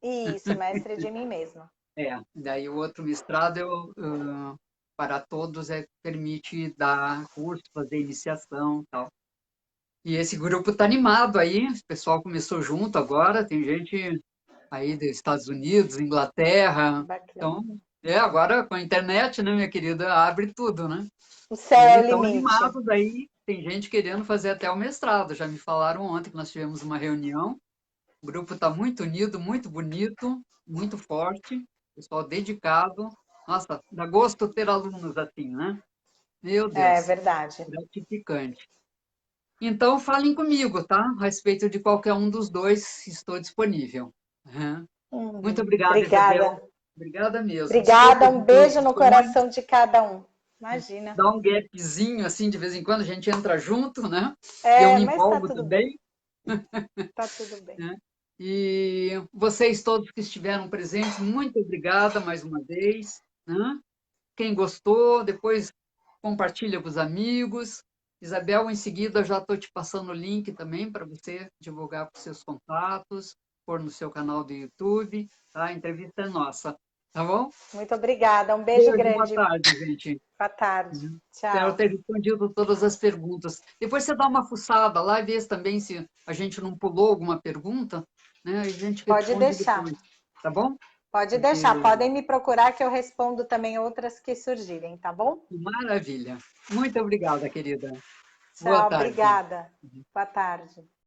Isso, mestre de mim mesma. Daí o outro mestrado para todos permite dar curso, fazer iniciação e tal. E esse grupo está animado aí, o pessoal começou junto agora, tem gente aí dos Estados Unidos, Inglaterra. Bacana. Então, agora com a internet, né, minha querida, abre tudo, né? O céu E é o estão limite. animados aí, tem gente querendo fazer até o mestrado. Já me falaram ontem que nós tivemos uma reunião. O grupo está muito unido, muito bonito, muito forte, pessoal dedicado. Nossa, dá gosto ter alunos assim, né? Meu É Deus, verdade. gratificante. Então, falem comigo, tá? A respeito de qualquer um dos dois, estou disponível. Uhum. Muito obrigada, Obrigada. Isabel. Obrigada mesmo. Desculpe Obrigada, as um beijo no interrupções. coração de cada um. Imagina. Dá um gapzinho, assim, de vez em quando a gente entra junto, né? E eu me Mas tá empolgo tudo bem. também. Tá tudo bem. Né? E vocês todos que estiveram presentes, muito obrigada mais uma vez, né? Quem gostou, depois compartilha com os amigos. Isabel, em seguida já estou te passando o link também para você divulgar para os seus contatos, pôr no seu canal do YouTube, tá? A entrevista é nossa, tá bom? Muito obrigada. Um beijo Beijo, boa grande. tarde, gente. Boa tarde. Espero Tchau. ter respondido todas as perguntas. Depois você dá uma fuçada lá e vê também se a gente não pulou alguma pergunta, né? A gente Pode responde deixar. depois, tá bom? Pode deixar. Porque Podem me procurar que eu respondo também outras que surgirem, tá bom? maravilha. Muito obrigada, querida. Boa Tchau. tarde. Obrigada. Boa tarde.